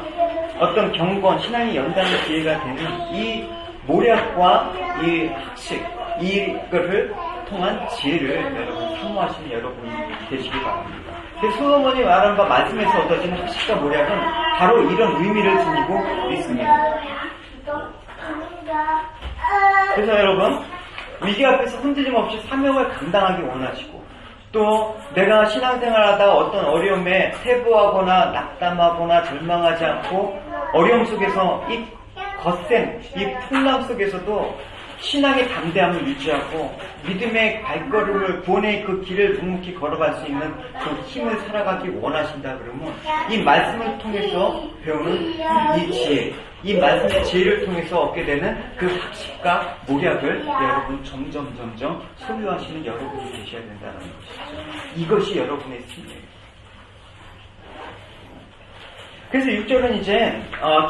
어떤 경건, 신앙이 연단의 기회가 되는 이 모략과 이 학식, 이거를 통한 지혜를 여러분 사모하시는 여러분이 되시기 바랍니다. 솔로몬이 말한 바 말씀에서 얻어지는 학식과 모략은 바로 이런 의미를 지니고 있습니다. 그래서 여러분 위기 앞에서 흔들림 없이 사명을 감당하기 원하시고 또 내가 신앙생활하다가 어떤 어려움에 퇴보하거나 낙담하거나 절망하지 않고 어려움 속에서 이 거센 이 풍랑 속에서도 신앙의 담대함을 유지하고 믿음의 발걸음을 구원의 그 길을 묵묵히 걸어갈 수 있는 그 힘을 살아가기 원하신다 그러면 이 말씀을 통해서 배우는 이 지혜, 이 말씀의 지혜를 통해서 얻게 되는 그 학식과 모략을 여러분 점점 소유하시는 여러분이 되셔야 된다는 것이죠. 이것이 여러분의 승리예요. 그래서 6절은 이제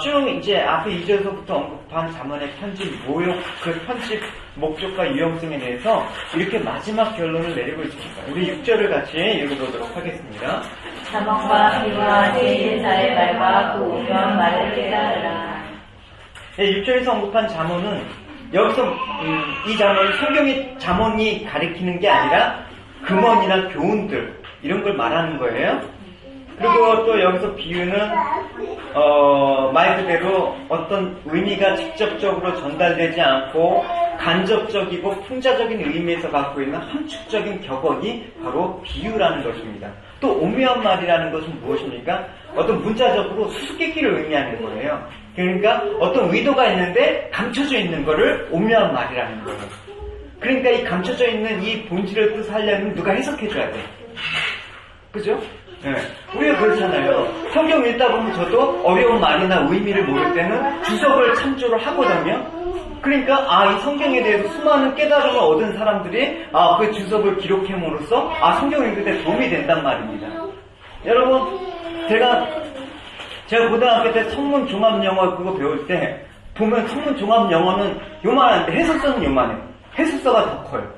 쭉 이제 앞에 2절에서부터 언급한 잠언의 편집 모욕, 그 편집 목적과 유용성에 대해서 이렇게 마지막 결론을 내리고 있습니다. 우리 6절을 같이 읽어보도록 하겠습니다. 잠언과 비유와 지혜인 자의 말과 그 오묘한 말을 깨달으라. 네, 6절에서 언급한 잠언은 여기서 이 잠언은 성경의 잠언이 가리키는 게 아니라 금언이나 교훈들 이런 걸 말하는 거예요. 그리고 또 여기서 비유는 말 그대로 어떤 의미가 직접적으로 전달되지 않고 간접적이고 풍자적인 의미에서 갖고 있는 함축적인 격언이 바로 비유라는 것입니다. 또 오묘한 말이라는 것은 무엇입니까? 어떤 문자적으로 수수께끼를 의미하는 거예요. 그러니까 어떤 의도가 있는데 감춰져 있는 거를 오묘한 말이라는 거예요. 그러니까 이 감춰져 있는 이 본질을 뜻하려면 누가 해석해줘야 돼. 그죠? 네. 우리가 그렇잖아요. 성경 읽다 보면 저도 어려운 말이나 의미를 모를 때는 주석을 참조를 하거든요. 그러니까 이 성경에 대해서 수많은 깨달음을 얻은 사람들이 그 주석을 기록함으로써 성경 읽을 때 도움이 된단 말입니다. 여러분, 제가 고등학교 때 성문 종합 영어 그거 배울 때 보면 성문 종합 영어는 요만한데 해설서는 요만해요. 해설서가 더 커요.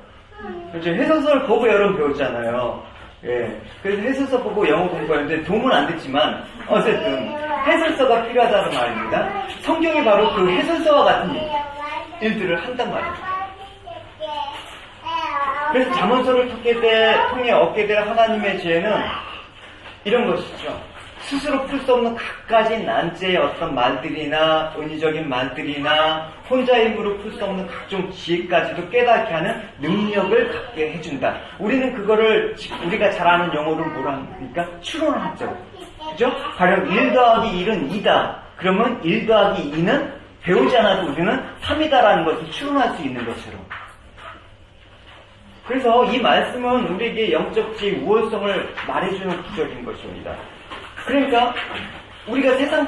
그렇죠? 해설서를 보고 여러분 배웠잖아요. 예. 그래서 해설서 보고 영어 공부하는데 도움은 안 됐지만 어쨌든 해설서가 필요하다는 말입니다. 성경이 바로 그 해설서와 같은 일들을 한단 말입니다. 그래서 잠언서를 통해 얻게 될 하나님의 지혜는 이런 것이죠. 스스로 풀 수 없는 갖가지 난제의 어떤 말들이나 은유적인 말들이나 혼자의 힘으로 풀 수 없는 각종 지혜까지도 깨닫게 하는 능력을 갖게 해준다. 우리는 그거를 우리가 잘 아는 영어로 뭐라 합니까? 추론하죠. 그죠? 가령 1 더하기 1은 2다. 그러면 1 더하기 2는 배우지 않아도 우리는 3이다라는 것을 추론할 수 있는 것처럼. 그래서 이 말씀은 우리에게 영적 지혜 우월성을 말해주는 구절인 것입니다. 그러니까 우리가 세상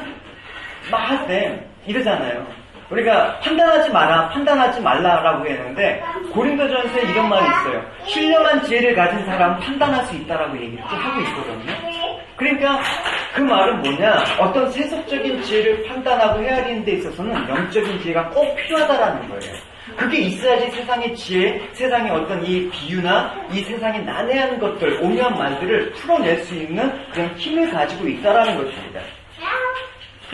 막 할 때 이러잖아요. 우리가 판단하지 말라라고 했는데 고린도전서에 이런 말이 있어요. 신령한 지혜를 가진 사람은 판단할 수 있다라고 얘기를 하고 있거든요. 그러니까 그 말은 뭐냐? 어떤 세속적인 지혜를 판단하고 헤아리는 데 있어서는 영적인 지혜가 꼭 필요하다라는 거예요. 그게 있어야지 세상의 지혜, 세상의 어떤 이 비유나 이 세상의 난해한 것들, 오묘한 말들을 풀어낼 수 있는 그런 힘을 가지고 있다라는 것입니다.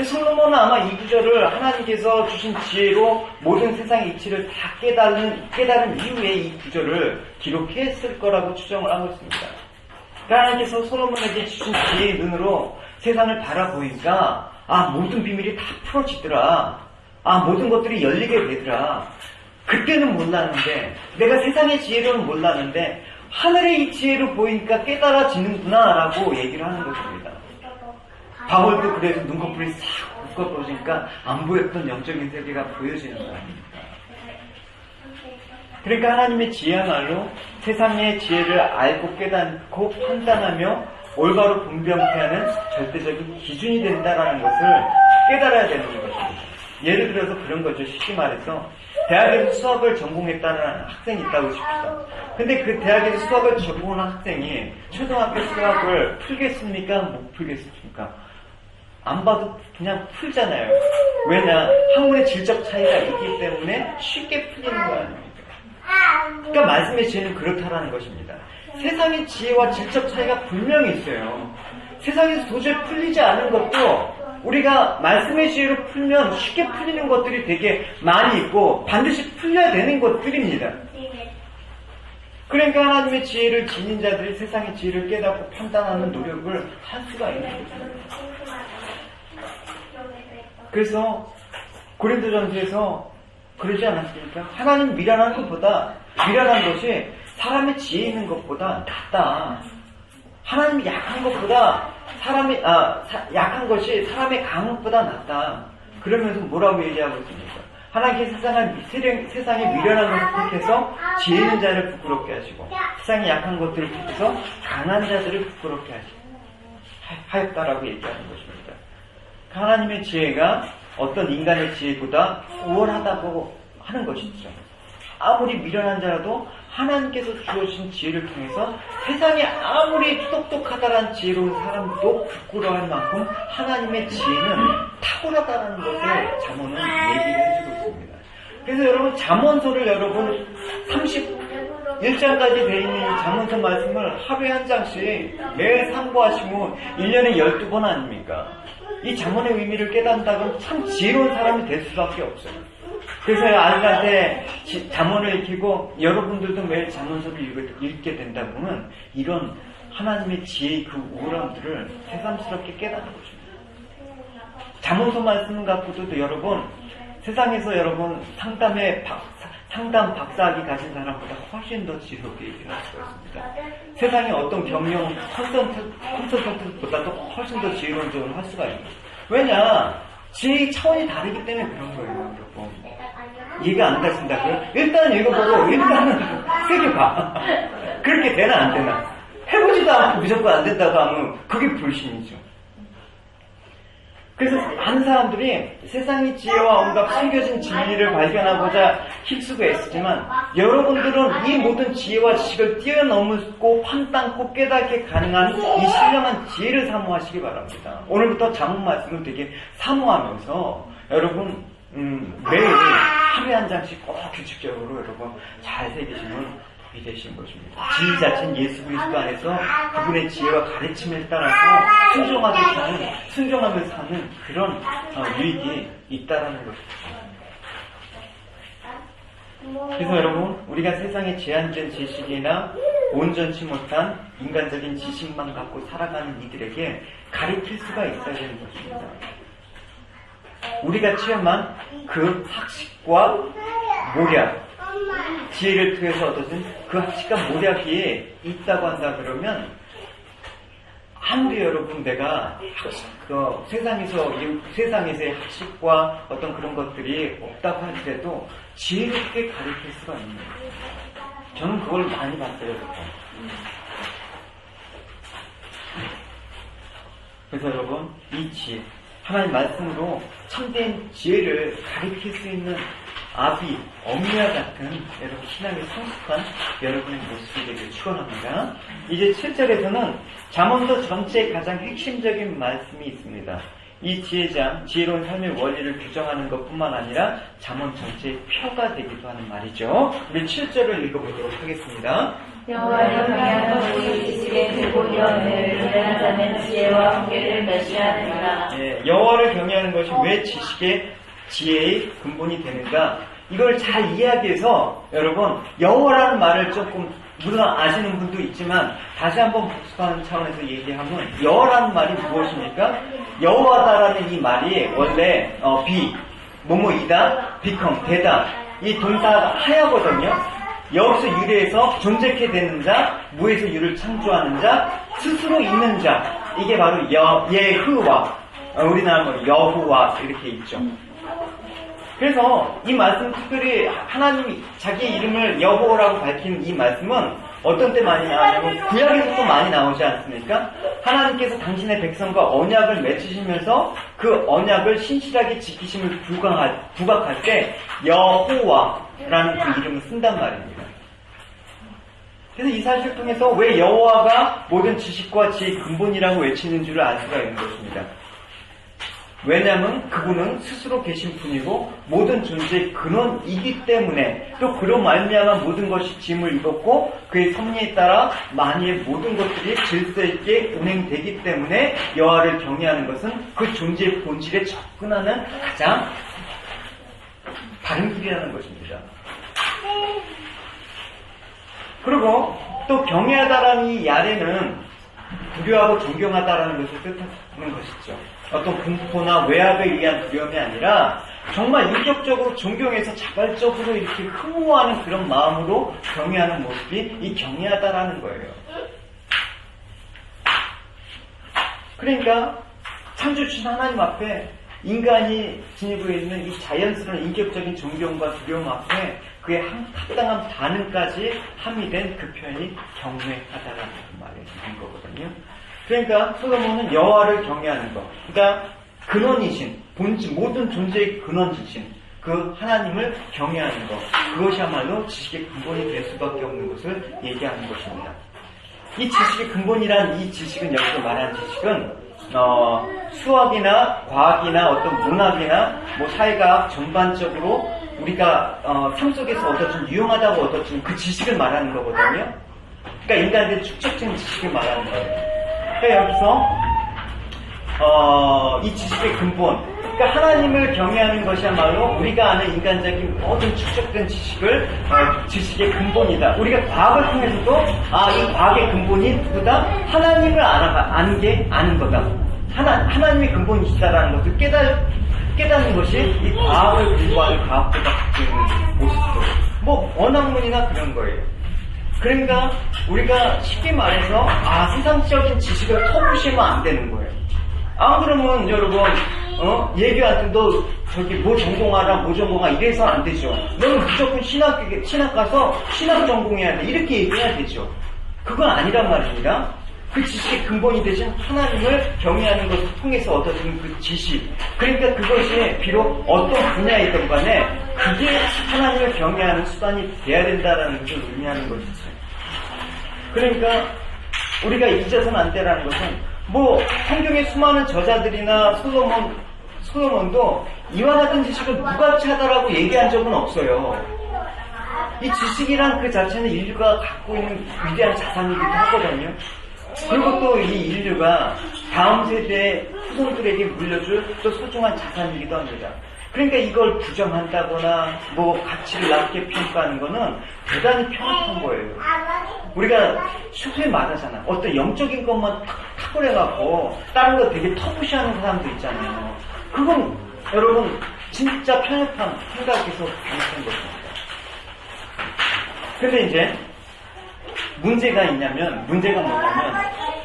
솔로몬은 아마 이 구절을 하나님께서 주신 지혜로 모든 세상의 이치를 다 깨달은 이후에 이 구절을 기록했을 거라고 추정을 하고 있습니다. 하나님께서 솔로몬에게 주신 지혜의 눈으로 세상을 바라보니까 모든 비밀이 다 풀어지더라. 모든 것들이 열리게 되더라. 그때는 몰랐는데, 내가 세상의 지혜로는 몰랐는데 하늘의 이 지혜로 보이니까 깨달아지는구나 라고 얘기를 하는 것입니다. 바울도 그래서 눈꺼풀이 싹 묶어버리니까 안 보였던 영적인 세계가 보여지는 거 아닙니까? 그러니까 하나님의 지혜야말로 세상의 지혜를 알고 깨닫고 판단하며 올바로 분별하는 절대적인 기준이 된다는 것을 깨달아야 되는 것입니다. 예를 들어서 그런 거죠. 쉽게 말해서 대학에서 수학을 전공했다는 학생이 있다고 칩시다. 근데 그 대학에서 수학을 전공한 학생이 초등학교 수학을 풀겠습니까? 못 풀겠습니까? 안 봐도 그냥 풀잖아요. 왜냐? 학문의 질적 차이가 있기 때문에 쉽게 풀리는 거 아닙니까? 그러니까 말씀의 지혜는 그렇다라는 것입니다. 세상의 지혜와 질적 차이가 분명히 있어요. 세상에서 도저히 풀리지 않은 것도 우리가 말씀의 지혜로 풀면 쉽게 풀리는 것들이 되게 많이 있고 반드시 풀려야 되는 것들입니다. 그러니까 하나님의 지혜를 지닌 자들이 세상의 지혜를 깨닫고 판단하는 노력을 할 수가 있는 것입니다. 그래서 고린도전서에서 그러지 않았습니까? 하나님 미련한 것보다 미련한 것이 사람의 지혜 있는 것보다 낫다. 하나님이 약한 것보다 약한 것이 사람의 강한 것보다 낫다. 그러면서 뭐라고 얘기하고 있습니까? 하나님께서 세상에 미련한 것을 택해서 지혜 있는 자를 부끄럽게 하시고 세상에 약한 것들을 택해서 강한 자들을 부끄럽게 하였다라고 얘기하는 것입니다. 하나님의 지혜가 어떤 인간의 지혜보다 우월하다고 하는 것이죠. 아무리 미련한 자라도 하나님께서 주어진 지혜를 통해서 세상에 아무리 똑똑하다는 지혜로운 사람도 부끄러워할 만큼 하나님의 지혜는 탁월하다는 것을 잠언은 얘기를 해주고 있습니다. 그래서 여러분 잠언서를 여러분 31장까지 되어 있는 잠언서 말씀을 하루에 한 장씩 매일 상고하시면 1년에 12번 아닙니까? 이 잠언의 의미를 깨닫는다면 참 지혜로운 사람이 될 수밖에 없어요. 그래서 아이들한테 잠언을 읽히고 여러분들도 매일 잠언서를 읽게 된다 보면 이런 하나님의 지혜의 그 우월함들을 새삼스럽게 깨닫는 잠언서 말씀 갖고도 여러분 세상에서 여러분 상담 박사학위 가진 사람보다 훨씬 더 지혜롭게 얘기할 수가 있습니다. 세상에 어떤 경영 컨설턴트보다도 훨씬 더 지혜로운 조언을 할 수가 있는 거예요. 왜냐? 지혜의 차원이 다르기 때문에 그런 거예요, 여러분. 이해가 안 가신다고요? 일단 읽어보고 일단은 세게 봐. 그렇게 되나 안 되나? 해보지도 않고 무조건 안 된다고 하면 그게 불신이죠. 그래서 많은 사람들이 세상의 지혜와 온갖 숨겨진 진리를 발견하고자 힘쓰고 애쓰지만 여러분들은 이 모든 지혜와 지식을 뛰어넘고 판단코 깨닫게 가능한 이 신령한 지혜를 사모하시기 바랍니다. 오늘부터 잠언 말씀을 되게 사모하면서 여러분 매일 하루에 한 장씩 꼭 규칙적으로 여러분 잘 새기시면 복이 되신 것입니다. 지혜 자체는 예수 그리스도 안에서 그분의 지혜와 가르침에 따라서 순종하며 사는 그런 유익이 있다라는 것이죠. 그래서 여러분 우리가 세상의 제한된 지식이나 온전치 못한 인간적인 지식만 갖고 살아가는 이들에게 가르칠 수가 있어야 되는 것입니다. 우리가 체험한 그 학식과 모략, 지혜를 통해서 얻어진 그 학식과 모략이 있다고 한다 그러면 아무리 여러분 내가 세상에서의 학식과 어떤 그런 것들이 없다고 할지라도 지혜롭게 가르칠 수가 있는 거예요. 저는 그걸 많이 봤어요. 그래서 여러분 이 지혜 하나님 말씀으로 참된 지혜를 가르칠 수 있는 아비, 어미와 같은 여러분 신앙에 성숙한 여러분의 모습이 되길 축원합니다. 이제 7절에서는 잠언서 전체의 가장 핵심적인 말씀이 있습니다. 이 지혜장, 지혜로운 삶의 원리를 규정하는 것뿐만 아니라 잠언 전체의 표가 되기도 하는 말이죠. 우리 7절을 읽어보도록 하겠습니다. 여호와를 경외하는 것이 지식의 근본이여 유능한 자는 지혜와 훈계를 멸시하느니라. 여호와를 경외하는 것이 왜 지혜의 근본이 되는가? 이걸 잘 이해하기 위해서 여러분 여호와라는 말을 조금 물론 아시는 분도 있지만 다시 한번 복습하는 차원에서 얘기하면 여호와라는 말이 무엇입니까? 여호와다라는 이 말이 원래 뭐뭐이다, become, 되다 이 동사가 하야거든요. 여기서 유래해서 존재케 되는 자, 무에서 유를 창조하는 자, 스스로 있는 자 이게 바로 예흐와 우리나라 여호와 이렇게 있죠. 그래서 이 말씀 특별히 하나님이 자기 이름을 여호와라고 밝히는 이 말씀은 어떤 때 많이 나오냐면 구약에서도 많이 나오지 않습니까? 하나님께서 당신의 백성과 언약을 맺으시면서 그 언약을 신실하게 지키심을 부각할 때 여호와라는 그 이름을 쓴단 말입니다. 그래서 이 사실을 통해서 왜 여호와가 모든 지식과 지혜의 근본이라고 외치는 줄을 알 수가 있는 것입니다. 왜냐하면 그분은 스스로 계신 분이고 모든 존재의 근원이기 때문에 또 그로 말미암아 모든 것이 짐을 입었고 그의 섭리에 따라 만유의 모든 것들이 질서 있게 운행되기 때문에 여호와를 경외하는 것은 그 존재의 본질에 접근하는 가장 바른 길이라는 것입니다. 그리고 또 경외하다라는 이 아래는 두려워하고 존경하다라는 것을 뜻하는 것이죠. 어떤 공포나 외압에 의한 두려움이 아니라 정말 인격적으로 존경해서 자발적으로 이렇게 흠모하는 그런 마음으로 경외하는 모습이 이 경외하다라는 거예요. 그러니까 창조주신 하나님 앞에 인간이 지니고 있는 이 자연스러운 인격적인 존경과 두려움 앞에 그의 합당한 반응까지 함의된 그 표현이 경외하다라는 말이 있는 거거든요. 그러니까 솔로몬은 여호와를 경외하는 것, 그러니까 근원이신, 본질, 모든 존재의 근원이신 그 하나님을 경외하는 것, 그것이야말로 지식의 근본이 될 수밖에 없는 것을 얘기하는 것입니다. 이 지식의 근본이란 이 지식은 여기서 말하는 지식은 수학이나 과학이나 어떤 문학이나 뭐 사회과학 전반적으로 우리가 삶 속에서 얻어진 유용하다고 얻어진 그 지식을 말하는 거거든요. 그러니까 인간들의 축적된 지식을 말하는 거예요. 그러니까 여기서 이 지식의 근본, 그러니까 하나님을 경외하는 것이야말로 우리가 아는 인간적인 모든 축적된 지식의 근본이다. 우리가 과학을 통해서도 이 과학의 근본이 누구다? 하나님을 아는 거다. 하나님의 근본이시다라는 것을 깨닫는 것이 이 과학을 공부하는 과학자가 갖고 있는 모습이죠. 뭐 원학문이나 그런 거예요. 그러니까 우리가 쉽게 말해서 세상적인 지식을 터부시면 안 되는 거예요. 안 그러면 여러분 얘기할 때도 저기 뭐 전공하라 뭐 전공하 이래서 안 되죠. 너는 무조건 신학 가서 신학 전공해야 돼 이렇게 얘기해야 되죠. 그건 아니란 말입니다. 그 지식의 근본이 되신 하나님을 경외하는 것을 통해서 얻어지는 그 지식, 그러니까 그것이 비록 어떤 분야이든 간에 그게 하나님을 경외하는 수단이 돼야 된다는 것을 의미하는 것이죠. 그러니까 우리가 잊어서는 안 되라는 것은 뭐 성경의 수많은 저자들이나 솔로몬도 이와 같은 지식을 무가치하다라고 얘기한 적은 없어요. 이 지식이란 그 자체는 인류가 갖고 있는 위대한 자산이기도 하거든요. 그리고 또 이 인류가 다음 세대의 후손들에게 물려줄 또 소중한 자산이기도 합니다. 그러니까 이걸 부정한다거나 뭐 가치를 낮게 평가하는 거는 대단히 편협한 거예요. 우리가 쉽게 말하잖아. 어떤 영적인 것만 탁월해갖고 다른 거 되게 터부시하는 사람도 있잖아요. 그건 여러분 진짜 편협한 생각에서 잘못한 것입니다. 근데 이제 문제가 뭐냐면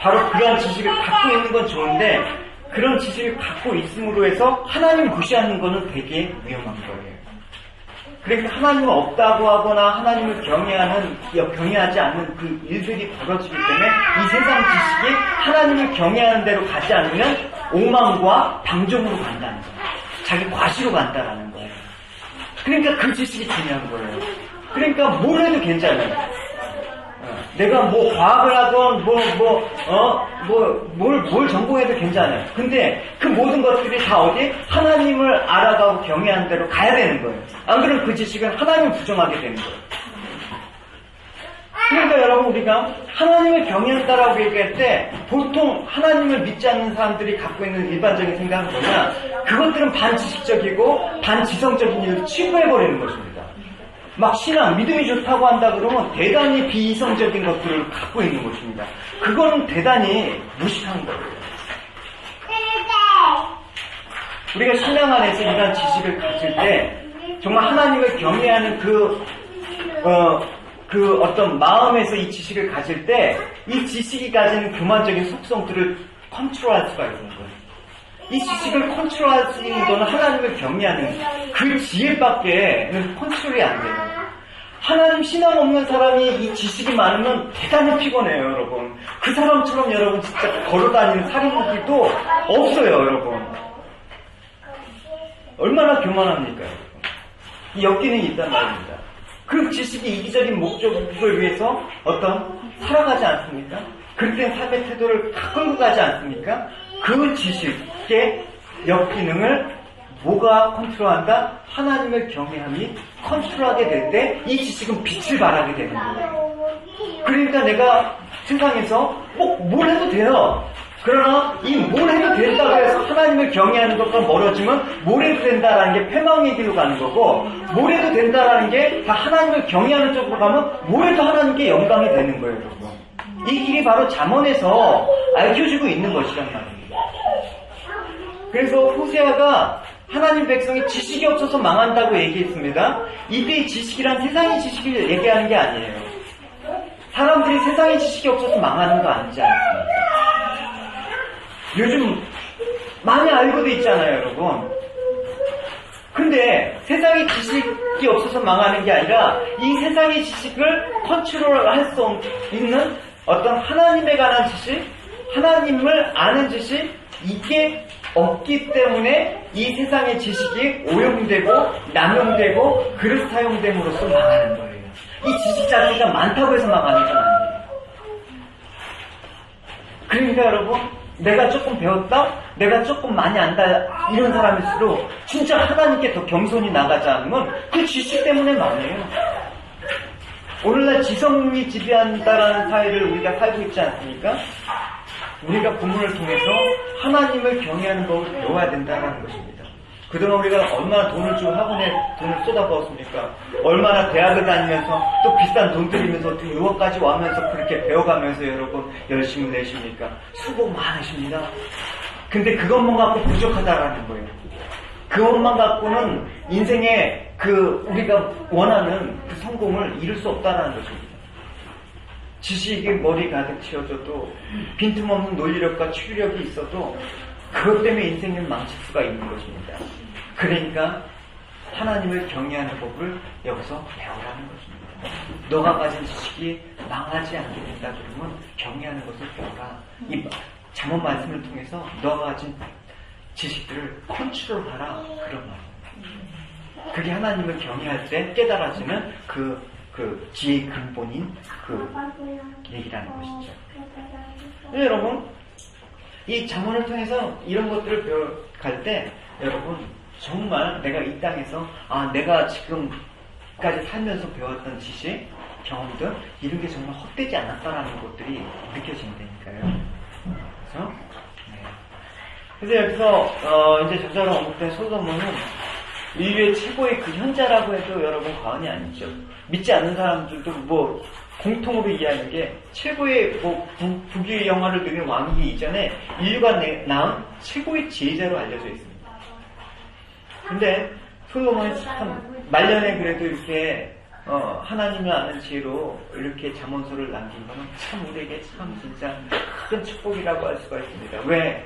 바로 그런 지식을 갖고 있는 건 좋은데 그런 지식을 갖고 있음으로 해서 하나님을 무시하는 거는 되게 위험한 거예요. 그러니까 하나님은 없다고 하거나 하나님을 경외하지 않는 그 일들이 벌어지기 때문에 이 세상 지식이 하나님을 경외하는 대로 가지 않으면 오만과 방종으로 간다는 거예요. 자기 과시로 간다라는 거예요. 그러니까 그 지식이 중요한 거예요. 그러니까 뭘 해도 괜찮아요. 내가 뭐 과학을 하던 뭘 전공해도 괜찮아요. 근데 그 모든 것들이 다 어디? 하나님을 알아가고 경외하는 대로 가야 되는 거예요. 안 그러면 그 지식은 하나님을 부정하게 되는 거예요. 그러니까 여러분 우리가 하나님을 경외한다라고 얘기할 때 보통 하나님을 믿지 않는 사람들이 갖고 있는 일반적인 생각은 뭐냐? 그것들은 반지식적이고 반지성적인 일을 취급해버리는 것입니다. 막 신앙, 믿음이 좋다고 한다 그러면 대단히 비이성적인 것들을 갖고 있는 것입니다. 그거는 대단히 무식한 거예요. 우리가 신앙 안에서 이런 지식을 가질 때 정말 하나님을 경외하는 그 어떤 마음에서 이 지식을 가질 때 이 지식이 가지는 교만적인 속성들을 컨트롤할 수가 있는 거예요. 이 지식을 컨트롤할 수 있는 거는 하나님을 경외하는 그 지혜밖에는 컨트롤이 안 돼요. 하나님 신앙 없는 사람이 이 지식이 많으면 대단히 피곤해요, 여러분. 그 사람처럼 여러분 진짜 걸어다니는 살인무기도 없어요, 여러분. 얼마나 교만합니까, 여러분. 이 엮이는 있단 말입니다. 그 지식이 이기적인 목적을 위해서 살아가지 않습니까? 그렇게 삶의 태도를 다 끌고 가지 않습니까? 그 지식의 역기능을 뭐가 컨트롤한다? 하나님을 경외함이 컨트롤하게 될 때 이 지식은 빛을 발하게 되는 거예요. 그러니까 내가 세상에서 뭘 해도 돼요. 그러나 이 뭘 해도 된다고 해서 하나님을 경외하는 것과 멀어지면 뭘 해도 된다라는 게 패망의 길로 가는 거고 뭘 해도 된다라는 게 다 하나님을 경외하는 쪽으로 가면 뭘 해도 하나님께 영광이 되는 거예요, 여러분. 이 길이 바로 잠언에서 알려주고 있는 것이란 말입니다. 그래서 호세아가 하나님 백성이 지식이 없어서 망한다고 얘기했습니다. 이때 지식이란 세상의 지식을 얘기하는 게 아니에요. 사람들이 세상의 지식이 없어서 망하는 거 아니지 않습니까? 요즘 많이 알고도 있잖아요, 여러분. 근데 세상의 지식이 없어서 망하는 게 아니라 이 세상의 지식을 컨트롤할 수 있는 어떤 하나님에 관한 지식, 하나님을 아는 지식, 이게 없기 때문에 이 세상의 지식이 오용되고 남용되고 그릇 사용됨으로써 망하는 거예요. 이 지식 자체가 많다고 해서 망하는 건 아니에요. 그러니까 여러분, 내가 조금 배웠다? 내가 조금 많이 안다? 이런 사람일수록 진짜 하나님께 더 겸손히 나가지 않으면 그 지식 때문에 망해요. 오늘날 지성이 지배한다라는 사회를 우리가 살고 있지 않습니까? 우리가 부모를 통해서 하나님을 경외하는 법을 배워야 된다는 것입니다. 그동안 우리가 얼마나 돈을 주고 학원에 돈을 쏟아부었습니까? 얼마나 대학을 다니면서 또 비싼 돈 들이면서 또 유학까지 와면서 그렇게 배워가면서 여러분 열심히 내십니까? 수고 많으십니다. 근데 그것만 갖고 부족하다라는 거예요. 그것만 갖고는 인생에 그 우리가 원하는 그 성공을 이룰 수 없다는 것입니다. 지식이 머리 가득 채워져도 빈틈없는 논리력과 추리력이 있어도 그것 때문에 인생을 망칠 수가 있는 것입니다. 그러니까 하나님을 경외하는 법을 여기서 배우라는 것입니다. 너가 가진 지식이 망하지 않게 된다 그러면 경외하는 것을 배워라. 이 잠언 말씀을 통해서 너가 가진 지식들을 컨트롤하라 그런 말입니다. 그게 하나님을 경외할 때 깨달아지는 그 지혜의 근본인 그 얘기라는 것이죠. 여러분 이 잠언을 통해서 이런 것들을 배워갈 때 여러분 정말 내가 이 땅에서 내가 지금까지 살면서 배웠던 지식, 경험들 이런 게 정말 헛되지 않았다라는 것들이 느껴진다니까요. 그래서 그래서 여기서 이제 저자로 언급된 솔로몬은 인류의 최고의 그 현자라고 해도 여러분 과언이 아니죠. 믿지 않는 사람들도 뭐 공통으로 이해하는 게 최고의 뭐 부귀의 영화를 누린 왕이기 이전에 인류가 낳은 최고의 지혜자로 알려져 있습니다. 근데 솔로몬이 참 말년에 그래도 이렇게 하나님을 아는 지혜로 이렇게 잠언서를 남긴 거는 참 우리에게 참 진짜 큰 축복이라고 할 수가 있습니다. 왜?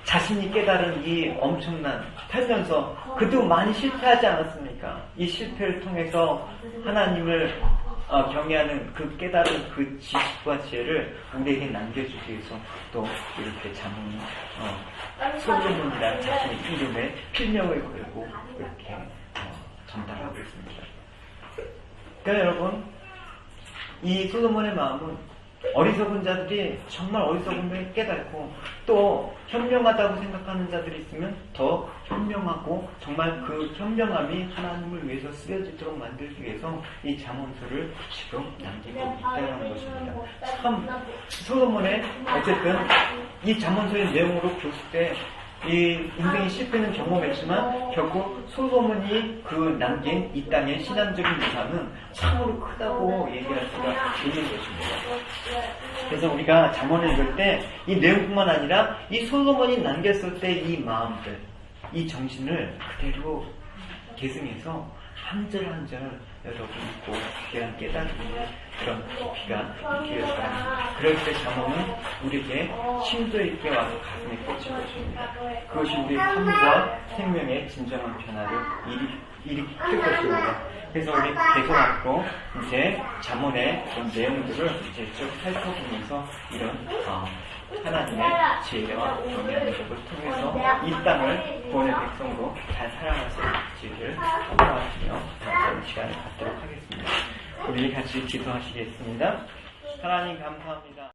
자신이 깨달은 이 엄청난 살면서 그도 많이 실패하지 않았습니까? 이 실패를 통해서 하나님을 경외하는 그 깨달은 그 지식과 지혜를 우리에게 남겨주기 위해서 또 이렇게 잠언 솔로몬이라는 자신의 이름에 필명을 걸고 이렇게 전달하고 있습니다. 그러니까 여러분 이 솔로몬의 마음은 어리석은 자들이 정말 어리석음을 깨닫고 또 현명하다고 생각하는 자들이 있으면 더 현명하고 정말 그 현명함이 하나님을 위해서 쓰여지도록 만들기 위해서 이 잠언서를 지금 남기고 있다는 것입니다. 참 솔로몬의 어쨌든 이 잠언서의 내용으로 볼 때 이 인생의 실패는 경험했지만 결국 솔로몬이 그 남긴 이 땅의 신앙적인 유산은 참으로 크다고 얘기할 수가 있는 것입니다. 그래서 우리가 잠언을 읽을 때 이 내용뿐만 아니라 이 솔로몬이 남겼을 때 이 마음들, 이 정신을 그대로 계승해서 한 절 한 절 여러분 있고 귀한 깨달음의 그런 깊이가 있게 될 바랍니다. 그럴 때 잠언은 우리에게 심도 있게 와서 가슴에 꽂힐 것입니다. 그것이 우리의 삶과 생명의 진정한 변화를 일으킬 것입니다. 그래서 우리 계속 앞으로 이제 잠언의 그런 내용들을 이제 쭉 살펴보면서 이런 하나님의 지혜와 경외하는 것을 통해서 이 땅을 구원의 백성으로 잘 살아갈 수 있는 지혜를 확보하시며 다음 시간을 갖도록 하겠습니다. 우리 같이 기도하시겠습니다. 하나님 감사합니다.